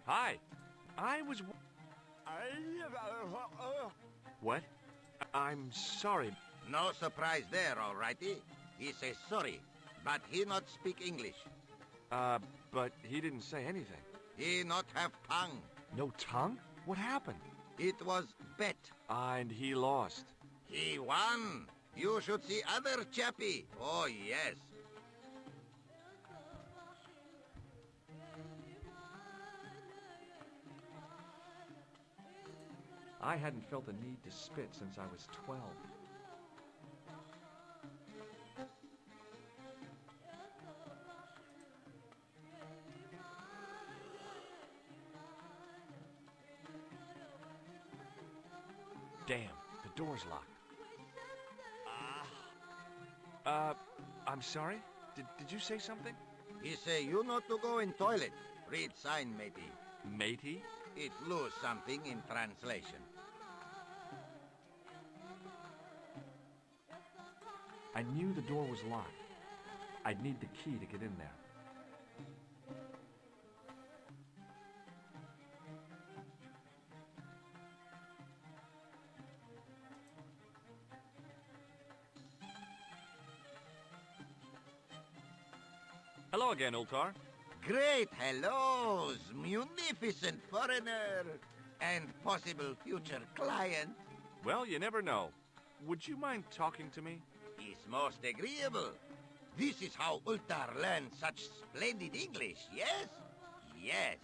Hi. I was... What? I'm sorry. No surprise there, all righty. He says sorry, but he not speak English. But he didn't say anything. He not have tongue. No tongue? What happened? It was bet. And he lost. He won. You should see other chappie. Oh, yes. I hadn't felt the need to spit since I was 12. Damn, the door's locked. I'm sorry? Did you say something? He say you not to go in toilet. Read sign, matey. Matey? It lose something in translation. I knew the door was locked. I'd need the key to get in there. Hello again, Ultar. Great hellos, munificent foreigner, and possible future client. Well, you never know. Would you mind talking to me? Is most agreeable. This is how Ultar learned such splendid English, yes? Yes.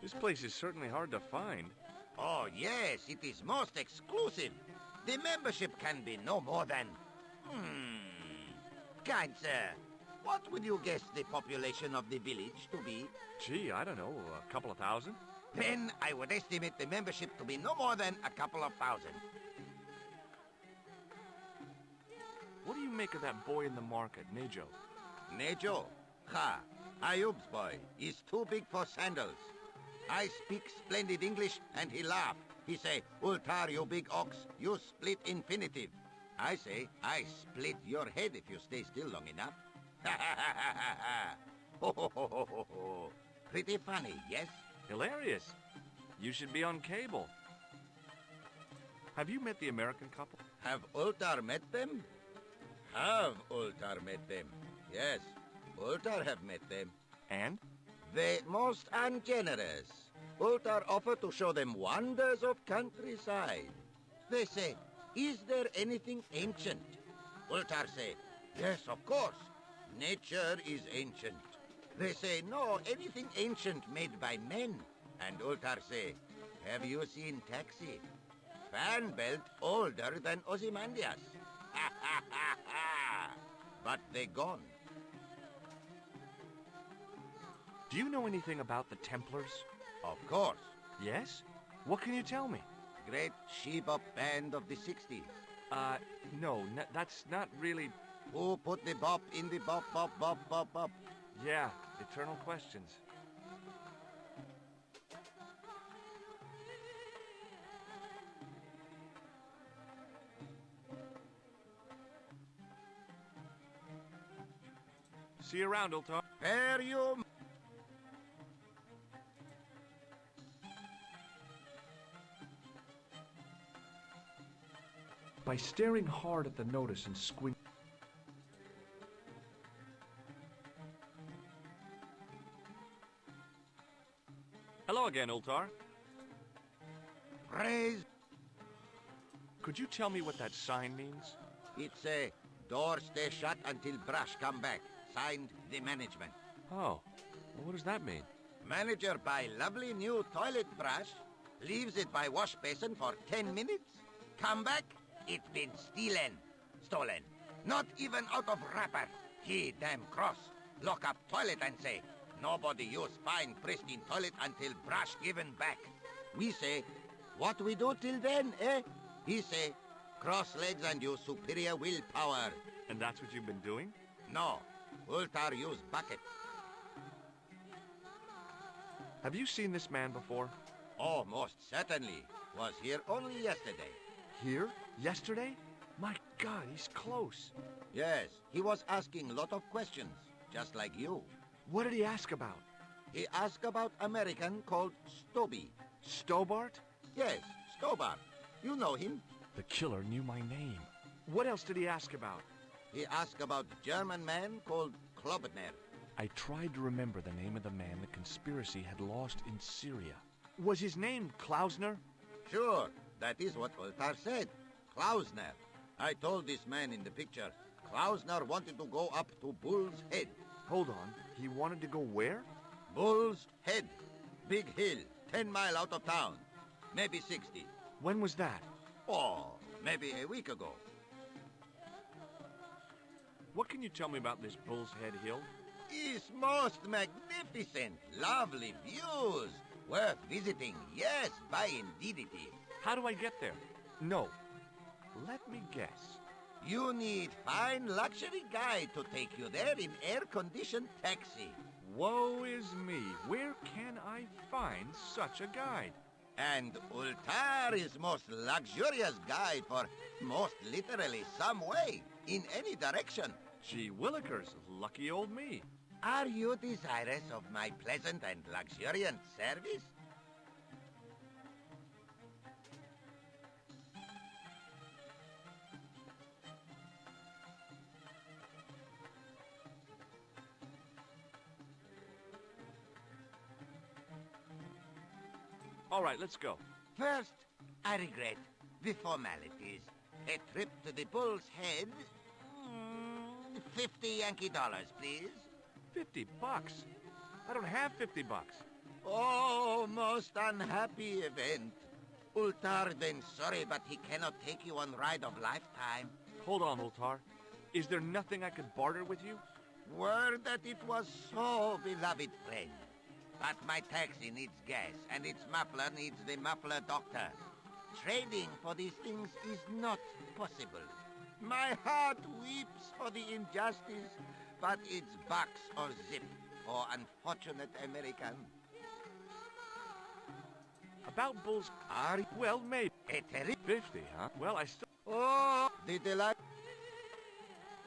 This place is certainly hard to find. Oh, yes, it is most exclusive. The membership can be no more than... Kind sir, what would you guess the population of the village to be? Gee, I don't know, a couple of thousand? Then I would estimate the membership to be no more than a couple of thousand. What do you make of that boy in the market, Nejo? Nejo? Ha! Ayub's boy is too big for sandals. I speak splendid English, and he laugh. He say, Ultar, you big ox, you split infinitive. I say, I split your head if you stay still long enough. Ha ha ha ha ha ha! Ho ho ho ho ho ho! Pretty funny, yes? Hilarious. You should be on cable. Have you met the American couple? Have Ultar met them? Have Ultar met them? Yes, Ultar have met them. And? They most ungenerous. Ultar offer to show them wonders of countryside. They say, is there anything ancient? Ultar say, yes, of course. Nature is ancient. They say, no, anything ancient made by men. And Ultar say, have you seen Taxi? Fan belt older than Ozymandias. Ha ha ha ha! But they gone. Do you know anything about the Templars? Of course. Yes? What can you tell me? Great she-bop band of the 60s. No, that's not really... Who put the bop in the bop, bop, bop, bop, bop? Yeah, eternal questions. See you around, Ultar. Fare you... By staring hard at the notice and squinting. Hello again, Ultar. Praise. Could you tell me what that sign means? It's a door stay shut until brush come back. Signed, the management. Oh, well, what does that mean? Manager buy lovely new toilet brush, leaves it by wash basin for 10 minutes, come back, it been stolen. Not even out of wrapper. He damn cross. Lock up toilet and say, nobody use fine pristine toilet until brush given back. We say, what we do till then, eh? He say, cross legs and use superior willpower. And that's what you've been doing? No. Ultar use bucket. Have you seen this man before? Oh, most certainly. Was here only yesterday. Here? Yesterday? My God, he's close. Yes, he was asking lot of questions, just like you. What did he ask about? He asked about American called Stoby. Stobart? Yes, Stobart. You know him. The killer knew my name. What else did he ask about? He asked about German man called Klobner. I tried to remember the name of the man the conspiracy had lost in Syria. Was his name Klausner? Sure, that is what Ultar said. Klausner. I told this man in the picture, Klausner wanted to go up to Bull's Head. Hold on. He wanted to go where? Bull's Head. Big hill, 10 mile out of town. Maybe 60. When was that? Oh, maybe a week ago. What can you tell me about this Bull's Head Hill? It's most magnificent. Lovely views. Worth visiting. Yes, by indeed it is. How do I get there? No. Let me guess. You need fine luxury guide to take you there in air-conditioned taxi. Woe is me. Where can I find such a guide? And Ultar is most luxurious guide for most literally some way, in any direction. Gee willikers, lucky old me. Are you desirous of my pleasant and luxuriant service? All right, let's go. First, I regret the formalities. A trip to the Bull's Head. 50 Yankee dollars, please. $50? I don't have $50. Oh, most unhappy event. Ultar then sorry, but he cannot take you on ride of lifetime. Hold on, Ultar. Is there nothing I could barter with you? Word that it was so beloved friend. But my taxi needs gas, and its muffler needs the muffler doctor. Trading for these things is not possible. My heart weeps for the injustice, but it's box or zip for unfortunate American. About Bull's... Well, maybe. 50, huh? Well, I still... Oh, the delight.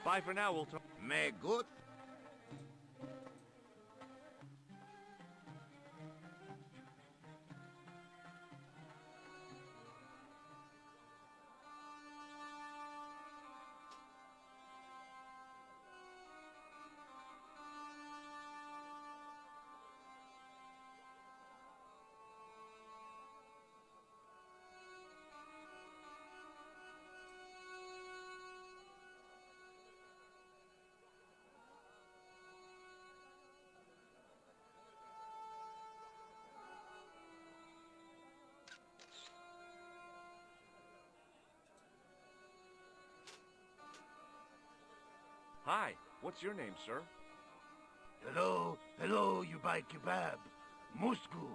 Bye for now, Ultar. May good... Hi, what's your name, sir? Hello, you buy kebab. Moscow.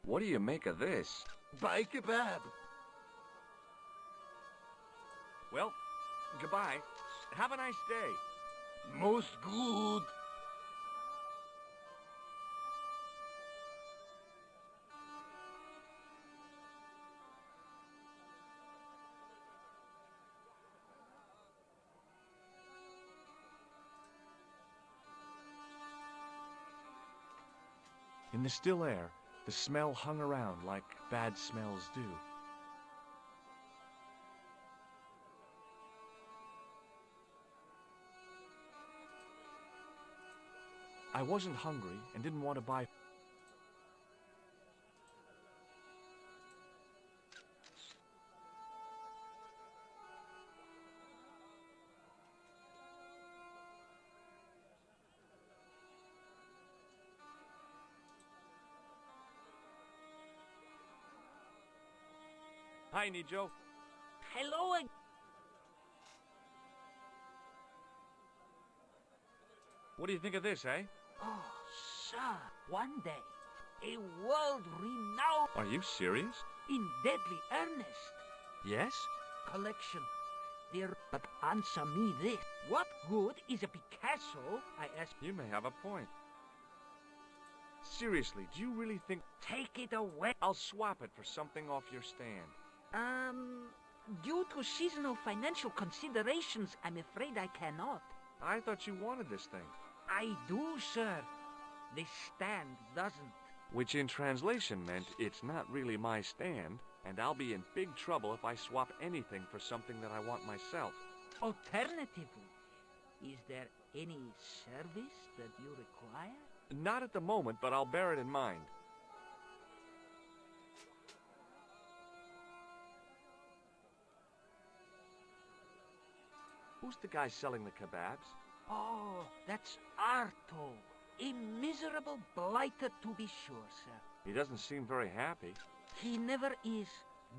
What do you make of this? Buy kebab. Well, goodbye. Have a nice day. Most good. In the still air, the smell hung around like bad smells do. I wasn't hungry and didn't want to buy... Hi, Nijo. Hello again. What do you think of this, eh? Oh, sir, one day, a world-renowned... Are you serious? In deadly earnest. Yes? Collection. Dear, but answer me this. What good is a Picasso, I ask... You may have a point. Seriously, do you really think... Take it away. I'll swap it for something off your stand. Due to seasonal financial considerations, I'm afraid I cannot. I thought you wanted this thing. I do, sir. The stand doesn't. Which in translation meant it's not really my stand, and I'll be in big trouble if I swap anything for something that I want myself. Alternatively, is there any service that you require? Not at the moment, but I'll bear it in mind. Who's the guy selling the kebabs? Oh, that's Arto. A miserable blighter to be sure, sir. He doesn't seem very happy. He never is.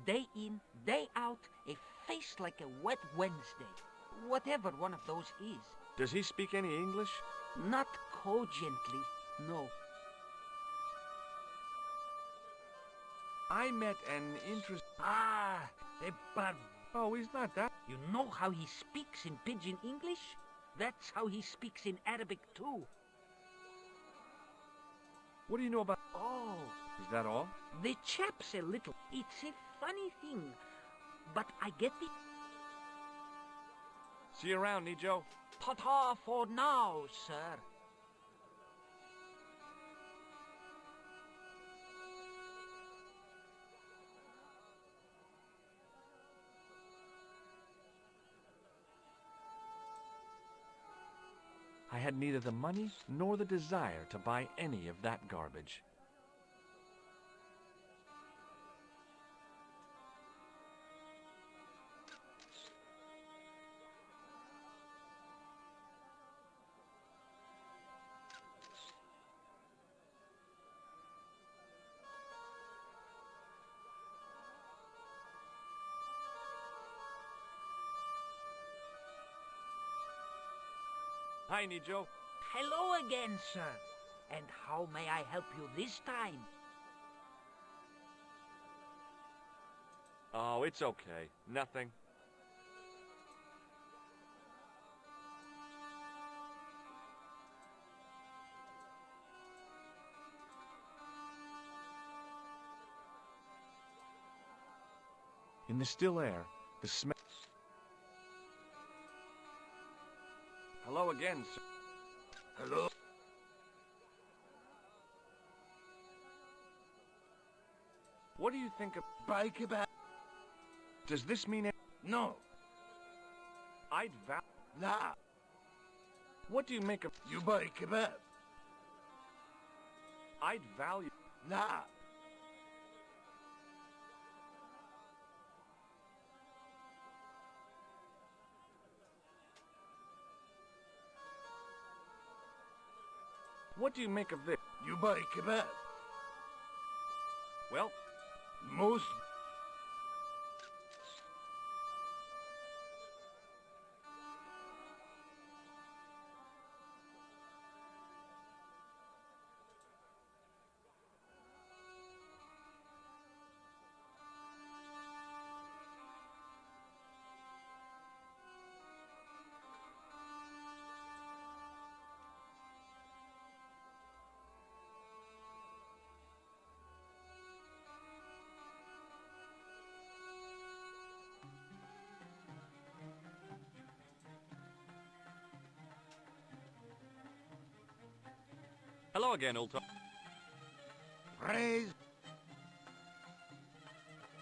Day in, day out, a face like a wet Wednesday. Whatever one of those is. Does he speak any English? Not cogently, no. I met an interest... Ah, a barb... Oh, he's not that... You know how he speaks in pidgin English? That's how he speaks in Arabic, too. What do you know about... Oh. Is that all? The chap's a little... It's a funny thing, but I get the... See you around, Nijo. Ta-ta for now, sir. I had neither the money nor the desire to buy any of that garbage. Hi, Nijo. Hello again, sir. And how may I help you this time? Oh, it's okay. Nothing. In the still air, the smell... Hello again, sir. Hello? What do you think of... Buy kebab? Does this mean... No. I'd Nah. What do you make of... You buy kebab? I'd value... Nah. What do you make of this? You buy kebab? Well, most... hello again, old top. Praise...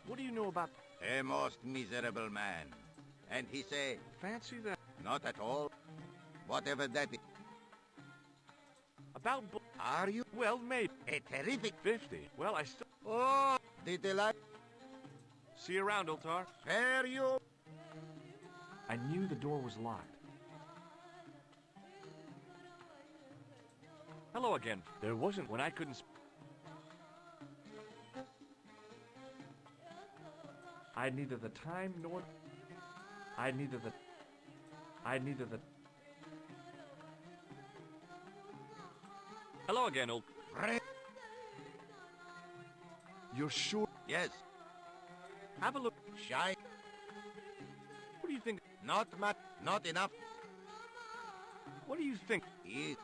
What do you know about... A most miserable man. And he say... Fancy that... Not at all. Whatever that is. About... Are you? Well, maybe. A terrific... 50. Well, I still... Oh! Did they like... See you around, Ultar. Fare you... I knew the door was locked. Hello again. There wasn't when I couldn't... I had neither the time nor... I had neither the... Hello again, old... You're sure? Yes. Have a look. Shy. What do you think? Not much. Not enough. What do you think? Is...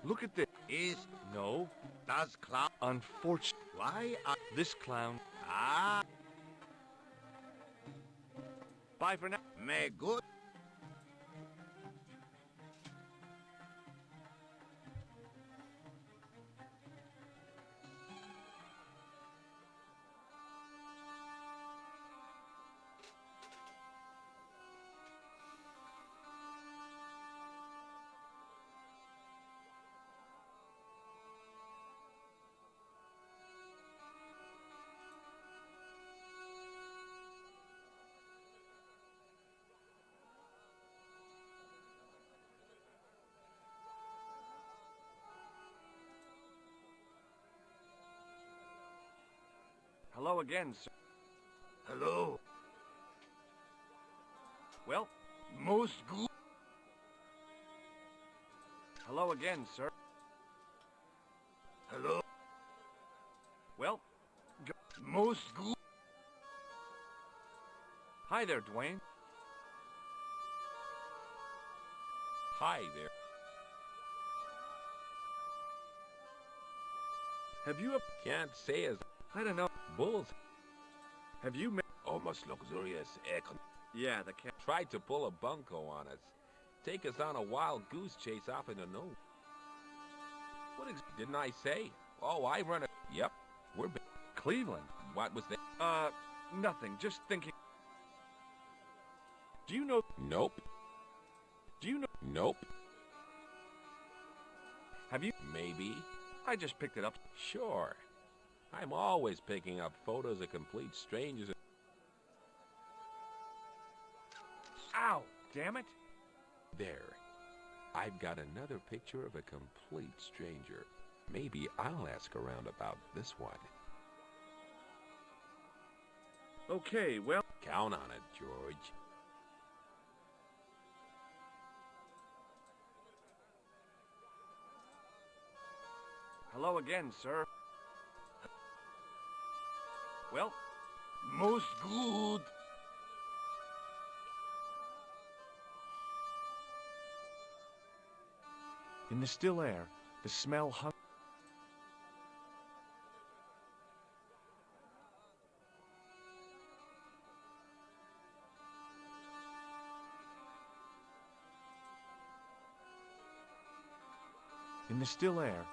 Look at this. Is... No. Does clown... Unfortunately. Why are... This clown... Ah... Bye for now. May good... Hello again, sir. Hello. Well, Most good. hello again, sir. Hello. Well, Most good. hi there, Dwayne. Hi there. Have you... Can't say as I don't know. bulls. Have you... Almost luxurious air Yeah, the cat... tried to pull a bunco on us. Take us on a wild goose chase off in the nose. Didn't I say? Oh, I run a... Yep, we're... Cleveland. What was that? Nothing. Just thinking. Do you know... Nope. Do you know... Nope. Have you... Maybe. I just picked it up. Sure. I'm always picking up photos of complete strangers. Ow! Damn it! There. I've got another picture of a complete stranger. Maybe I'll ask around about this one. Okay, well... Count on it, George. Hello again, sir. Well, Most good. in the still air, the smell hung... In the still air,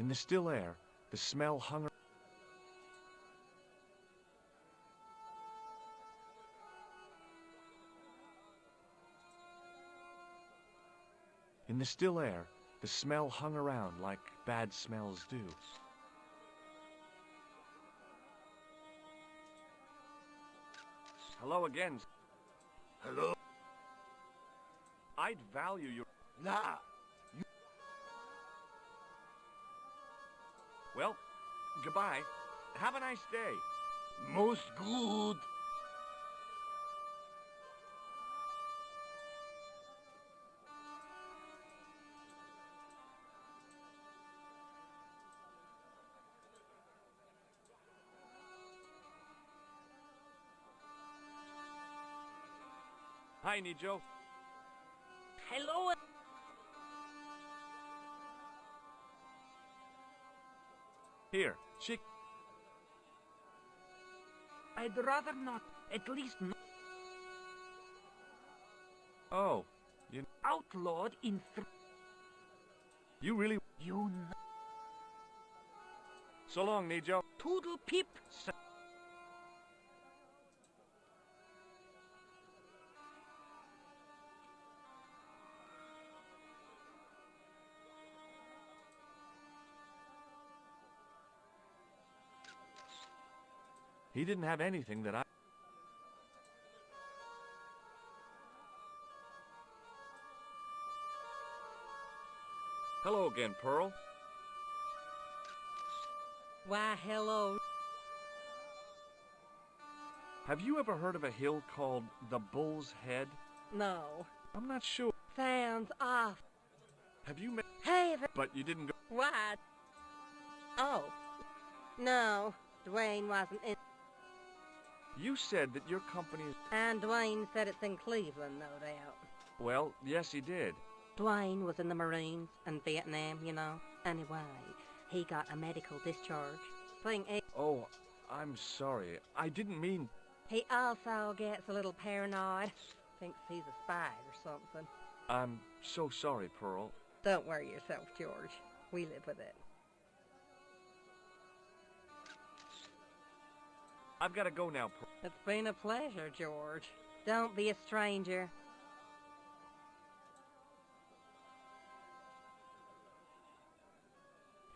in the still air, the smell hung... In the still air, the smell hung around like bad smells do. Hello again. Hello. I'd value your... Nah. Well, goodbye. Have a nice day. Most good. Hi, Nijo. Hello. Here, she... I'd rather not. At least not. Oh, you... Outlawed in... You really... You know. So long, Nijo. Toodle pip. He didn't have anything that I... Hello again, Pearl. Why, hello. Have you ever heard of a hill called the Bull's Head? No. I'm not sure. Sounds off. Have you met... Hey, But you didn't go... what? Oh. No, Dwayne wasn't in. You said that your company is... And Dwayne said it's in Cleveland, no doubt. Well, yes, he did. Dwayne was in the Marines and Vietnam, you know. Anyway, he got a medical discharge. Thing is, Oh, I'm sorry. I didn't mean... he also gets a little paranoid. Thinks he's a spy or something. I'm so sorry, Pearl. Don't worry yourself, George. We live with it. I've got to go now, Pearl. It's been a pleasure, George. Don't be a stranger.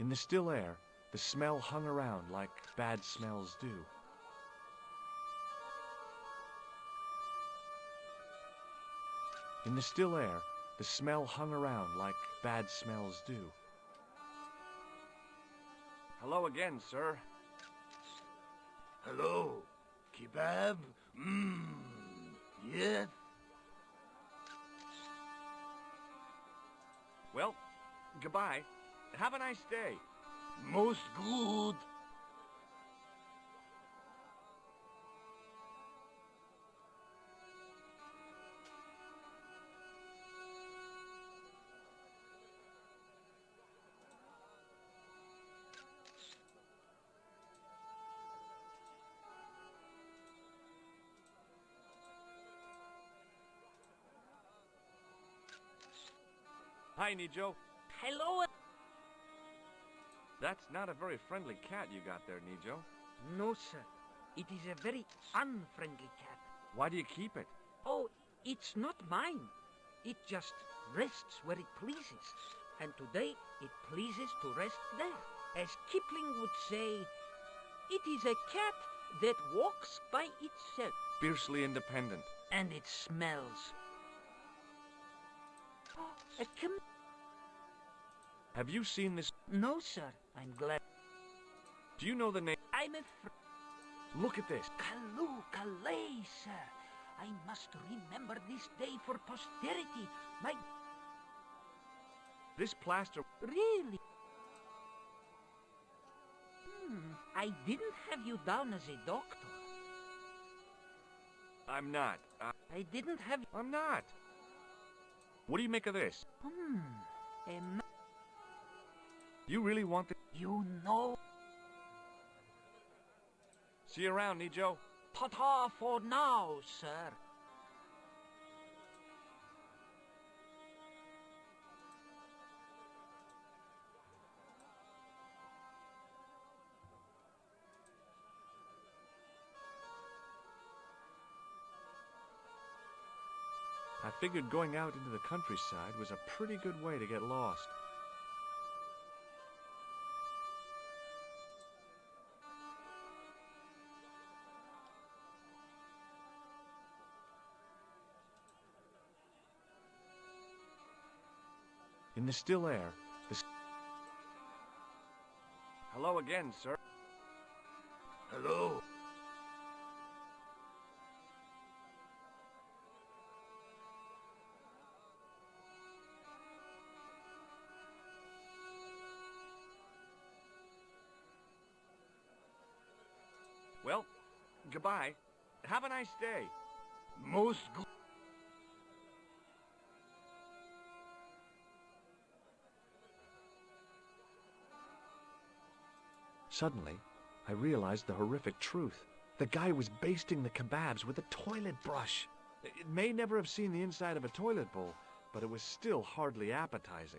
In the still air, the smell hung around like bad smells do. In the still air, the smell hung around like bad smells do. Hello again, sir. Hello. Kebab? Yes? Well, goodbye. Have a nice day. Most good. Hi, Nijo. Hello. That's not a very friendly cat you got there, Nijo. No, sir. It is a very unfriendly cat. Why do you keep it? Oh, it's not mine. It just rests where it pleases. And today, it pleases to rest there. As Kipling would say, it is a cat that walks by itself. Fiercely independent. And it smells. Have you seen this? No, sir. I'm glad. Do you know the name? I'm Look at this. Kalu Kalay, sir. I must remember this day for posterity. This plaster... Really? I didn't have you down as a doctor. I'm not. I didn't have... I'm not. What do you make of this? You really want the... You know... See you around, Nijo. Ta-ta for now, sir. I figured going out into the countryside was a pretty good way to get lost. In the still air, Hello again, sir. Hello. Well, goodbye. Have a nice day. Most good. Suddenly, I realized the horrific truth. The guy was basting the kebabs with a toilet brush. It may never have seen the inside of a toilet bowl, but it was still hardly appetizing.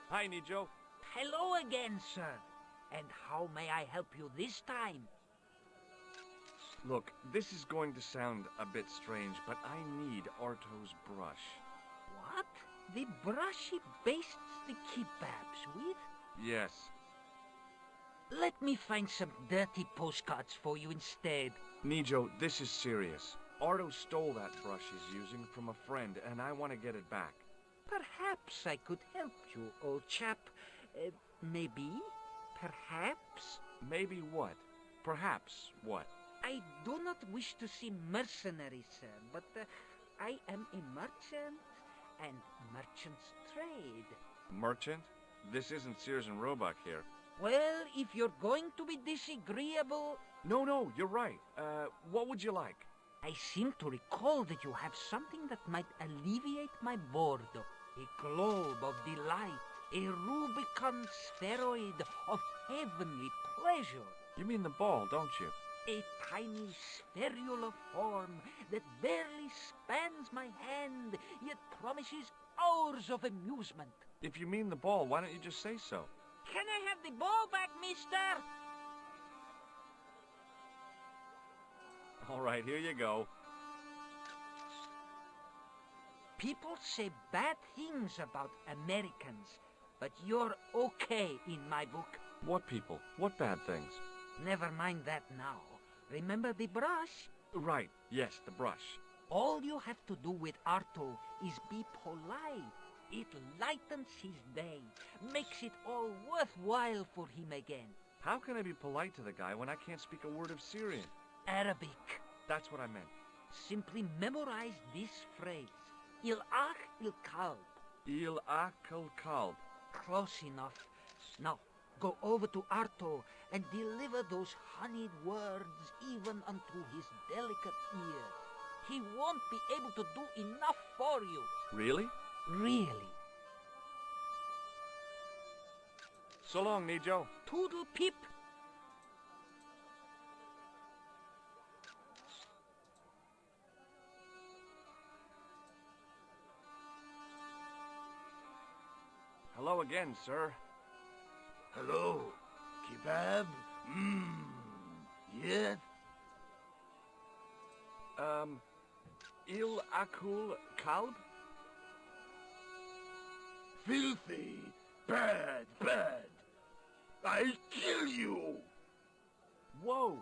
Hi, Nijo. Hello again, sir. And how may I help you this time? Look, this is going to sound a bit strange, but I need Arto's brush. What? The brush he bastes the kebabs with? Yes. Let me find some dirty postcards for you instead. Nijo, this is serious. Arto stole that brush he's using from a friend, and I want to get it back. Perhaps I could help you, old chap. Maybe? Perhaps? Maybe what? Perhaps what? I do not wish to seem mercenary, sir, but I am a merchant, and merchants trade. Merchant? This isn't Sears and Roebuck here. Well, if you're going to be disagreeable... No, you're right. What would you like? I seem to recall that you have something that might alleviate my boredom. A globe of delight. A Rubicon spheroid of heavenly pleasure. You mean the ball, don't you? A tiny spherule of form that barely spans my hand, yet promises hours of amusement. If you mean the ball, why don't you just say so? Can I have the ball back, mister? All right, here you go. People say bad things about Americans, but you're okay in my book. What people? What bad things? Never mind that now. Remember the brush? Right, yes, the brush. All you have to do with Arto is be polite. It lightens his day, makes it all worthwhile for him again. How can I be polite to the guy when I can't speak a word of Syrian? Arabic. That's what I meant. Simply memorize this phrase. Il-ach il-kalb. Il-ach il-kalb. Close enough. Now, go over to Arto and deliver those honeyed words even unto his delicate ears. He won't be able to do enough for you. Really? Really. So long, Nijo. Toodle pip. Hello again, sir. Hello. Kebab? Yes? Il akul kalb? Filthy. Bad, bad. I'll kill you. Whoa,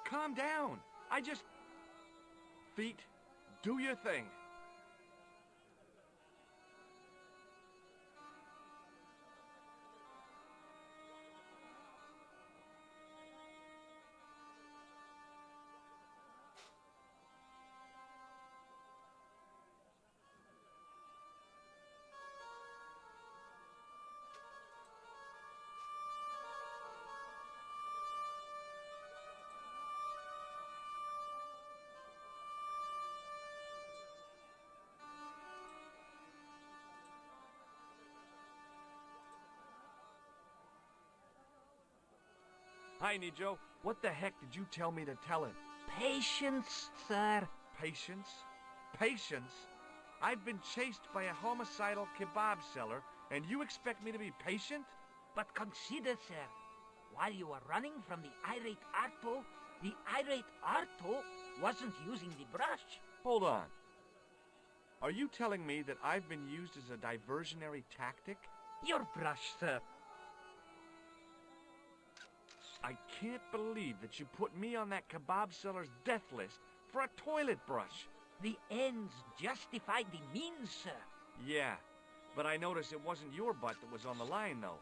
calm down. I just... Feet, do your thing. Hi, Nijo. What the heck did you tell me to tell him? Patience, sir. Patience? Patience? I've been chased by a homicidal kebab seller, and you expect me to be patient? But consider, sir, while you were running from the irate Arto wasn't using the brush. Hold on. Are you telling me that I've been used as a diversionary tactic? Your brush, sir. I can't believe that you put me on that kebab seller's death list for a toilet brush. The ends justify the means, sir. Yeah, but I noticed it wasn't your butt that was on the line, though.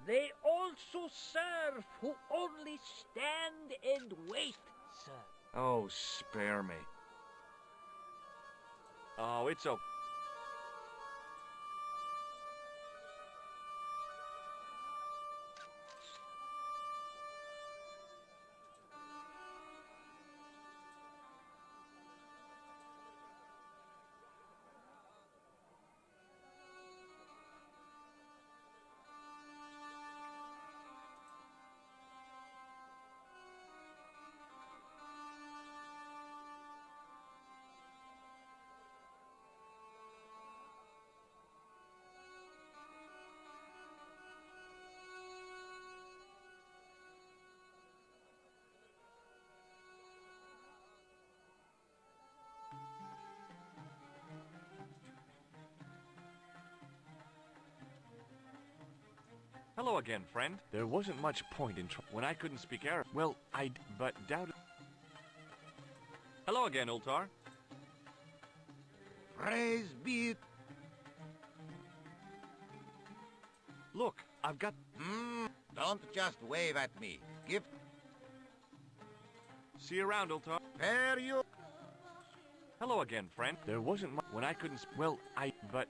They also serve who only stand and wait, sir. Oh, spare me. Oh, it's okay. Hello again, friend. There wasn't much point in when I couldn't speak Arabic. Well, but doubted. Hello again, Ultar. Praise be. Look, I've got... Don't just wave at me. Give... See you around, Ultar. Fare you... Hello again, friend. There wasn't much when I couldn't... Well, but...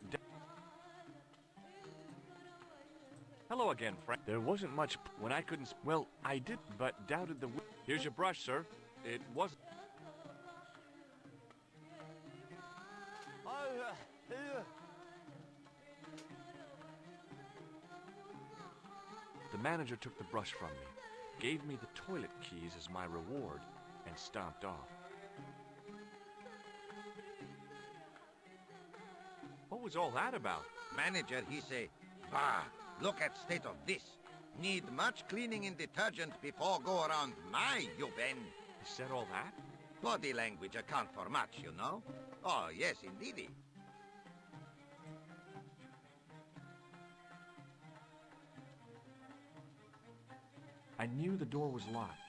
Hello again, friend. There wasn't much when I couldn't... Well, I did, but doubted the... Here's your brush, sir. It wasn't... The manager took the brush from me, gave me the toilet keys as my reward, and stomped off. What was all that about? Manager, he say, bah, look at state of this. Need much cleaning in detergent before go around my, you Ben. He said all that? Body language account for much, you know. Oh, yes, indeedy. I knew the door was locked.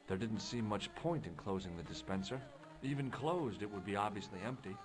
There didn't seem much point in closing the dispenser. Even closed, it would be obviously empty.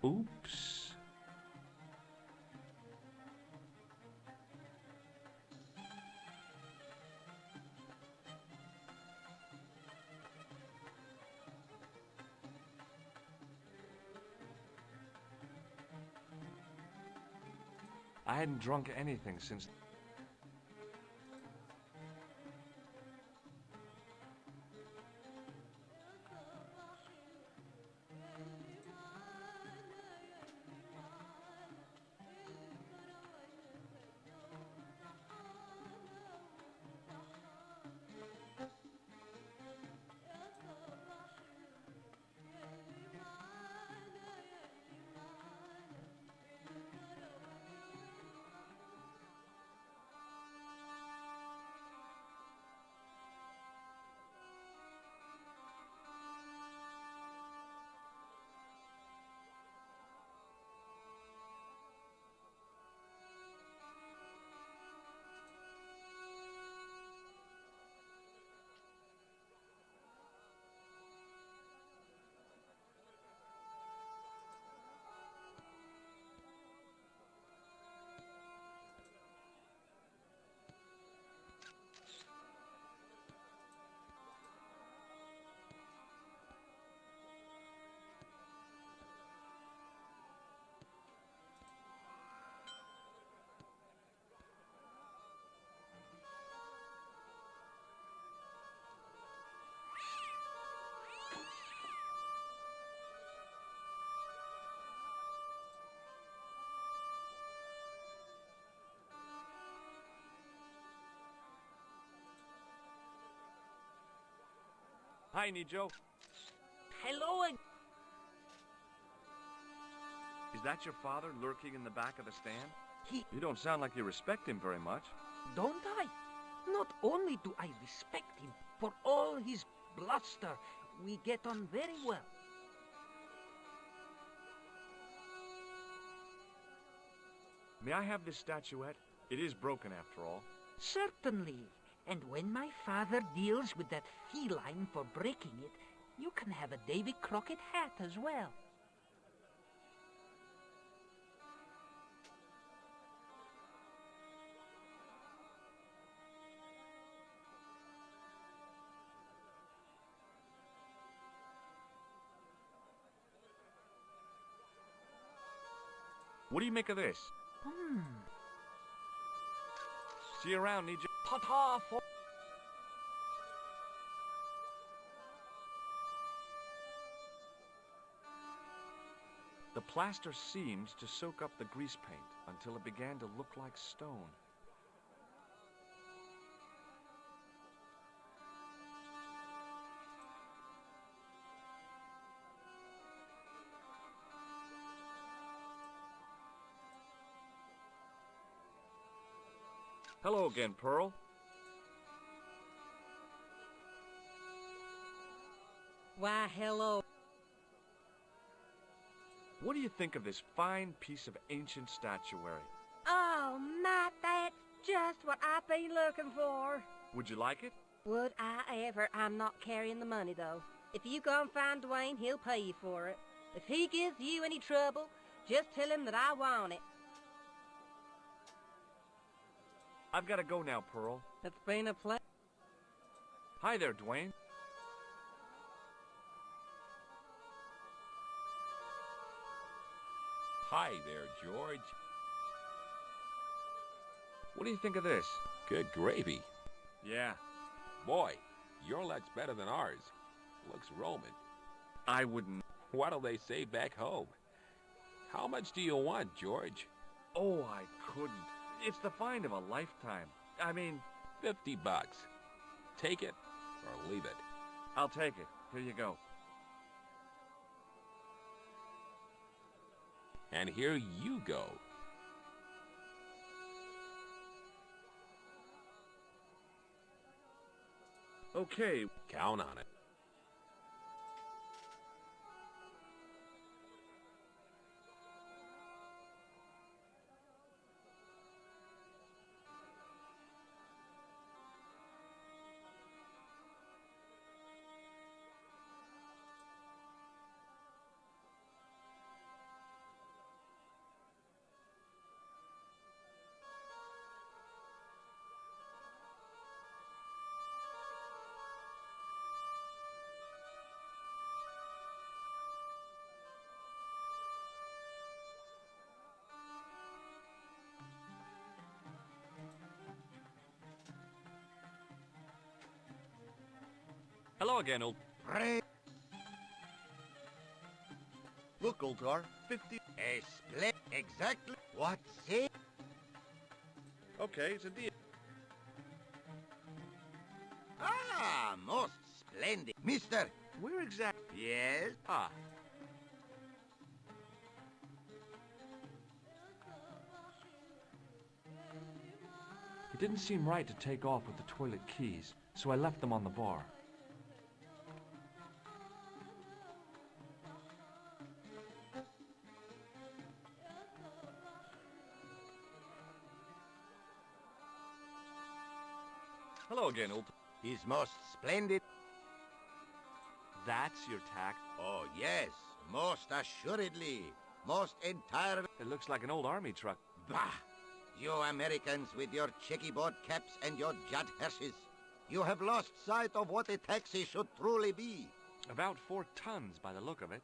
Oops. I hadn't drunk anything since... Hi, Nijo. Hello. Is that your father lurking in the back of the stand? You don't sound like you respect him very much. Don't I? Not only do I respect him, for all his bluster, we get on very well. May I have this statuette? It is broken after all. Certainly. And when my father deals with that feline for breaking it, you can have a Davy Crockett hat as well. What do you make of this? See you around, Nijo. Ta-ta! The plaster seemed to soak up the grease paint until it began to look like stone. Hello again, Pearl. Why, hello. What do you think of this fine piece of ancient statuary? Oh, Matt, that's just what I've been looking for. Would you like it? Would I ever? I'm not carrying the money, though. If you go and find Dwayne, he'll pay you for it. If he gives you any trouble, just tell him that I want it. I've got to go now, Pearl. It's been a pleasure. Hi there, Dwayne. Hi there, George. What do you think of this? Good gravy. Yeah, Boy, your luck's better than ours. Looks Roman. I wouldn't. What'll they say back home? How much do you want, George? Oh, I couldn't. It's the find of a lifetime. I mean, $50. Take it or leave it. I'll take it. Here you go. And here you go. Okay. Count on it. Hello again, old... Look, Ultar, 50... A split, exactly what say? Okay, it's a deal. Ah, most splendid. Mister! Where exactly? Yes? Ah. It didn't seem right to take off with the toilet keys, so I left them on the bar. Hello again, old... His most splendid... That's your tack? Oh, yes. Most assuredly. Most entirely... It looks like an old army truck. Bah! You Americans with your checkerboard caps and your Judd Hershes. You have lost sight of what a taxi should truly be. About 4 tons by the look of it.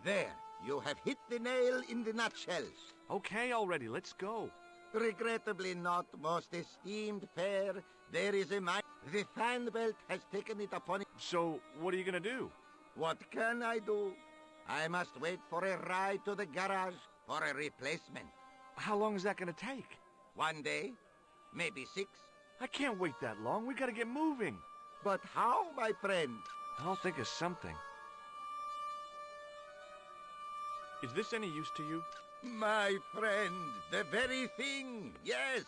There, you have hit the nail in the nutshell. Okay already, let's go. Regrettably not, most esteemed pair. There is a man. The fan belt has taken it upon it. So, what are you gonna do? What can I do? I must wait for a ride to the garage for a replacement. How long is that gonna take? 1 day, maybe 6. I can't wait that long. We gotta get moving. But how, my friend? I'll think of something. Is this any use to you? My friend, the very thing, yes.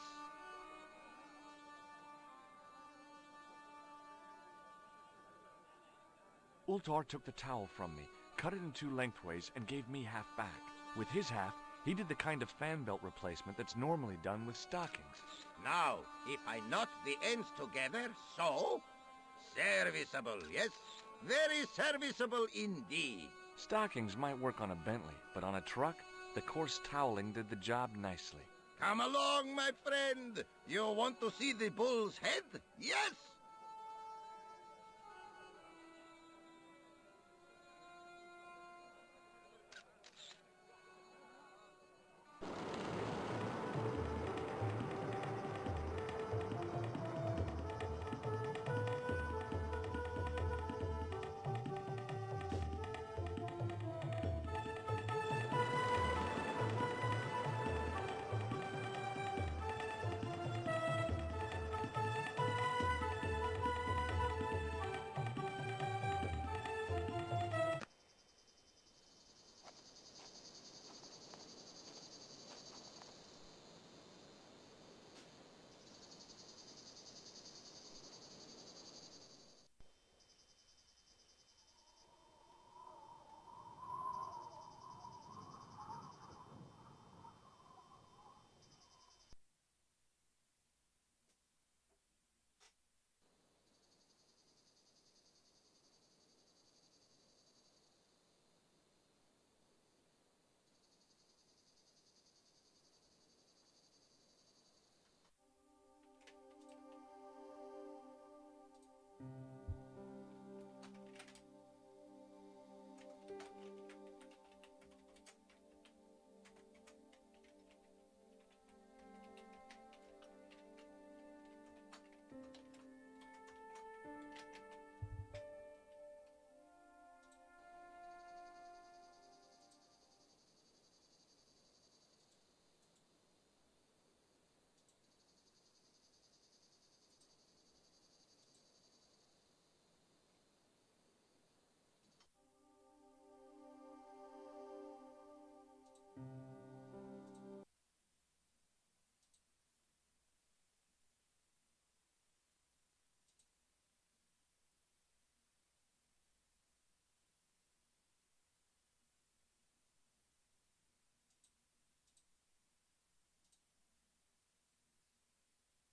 Ultar took the towel from me, cut it in 2 lengthways, and gave me half back. With his half, he did the kind of fan belt replacement that's normally done with stockings. Now, if I knot the ends together, so... Serviceable, yes? Very serviceable indeed. Stockings might work on a Bentley, but on a truck, the coarse toweling did the job nicely. Come along, my friend. You want to see the bull's head? Yes?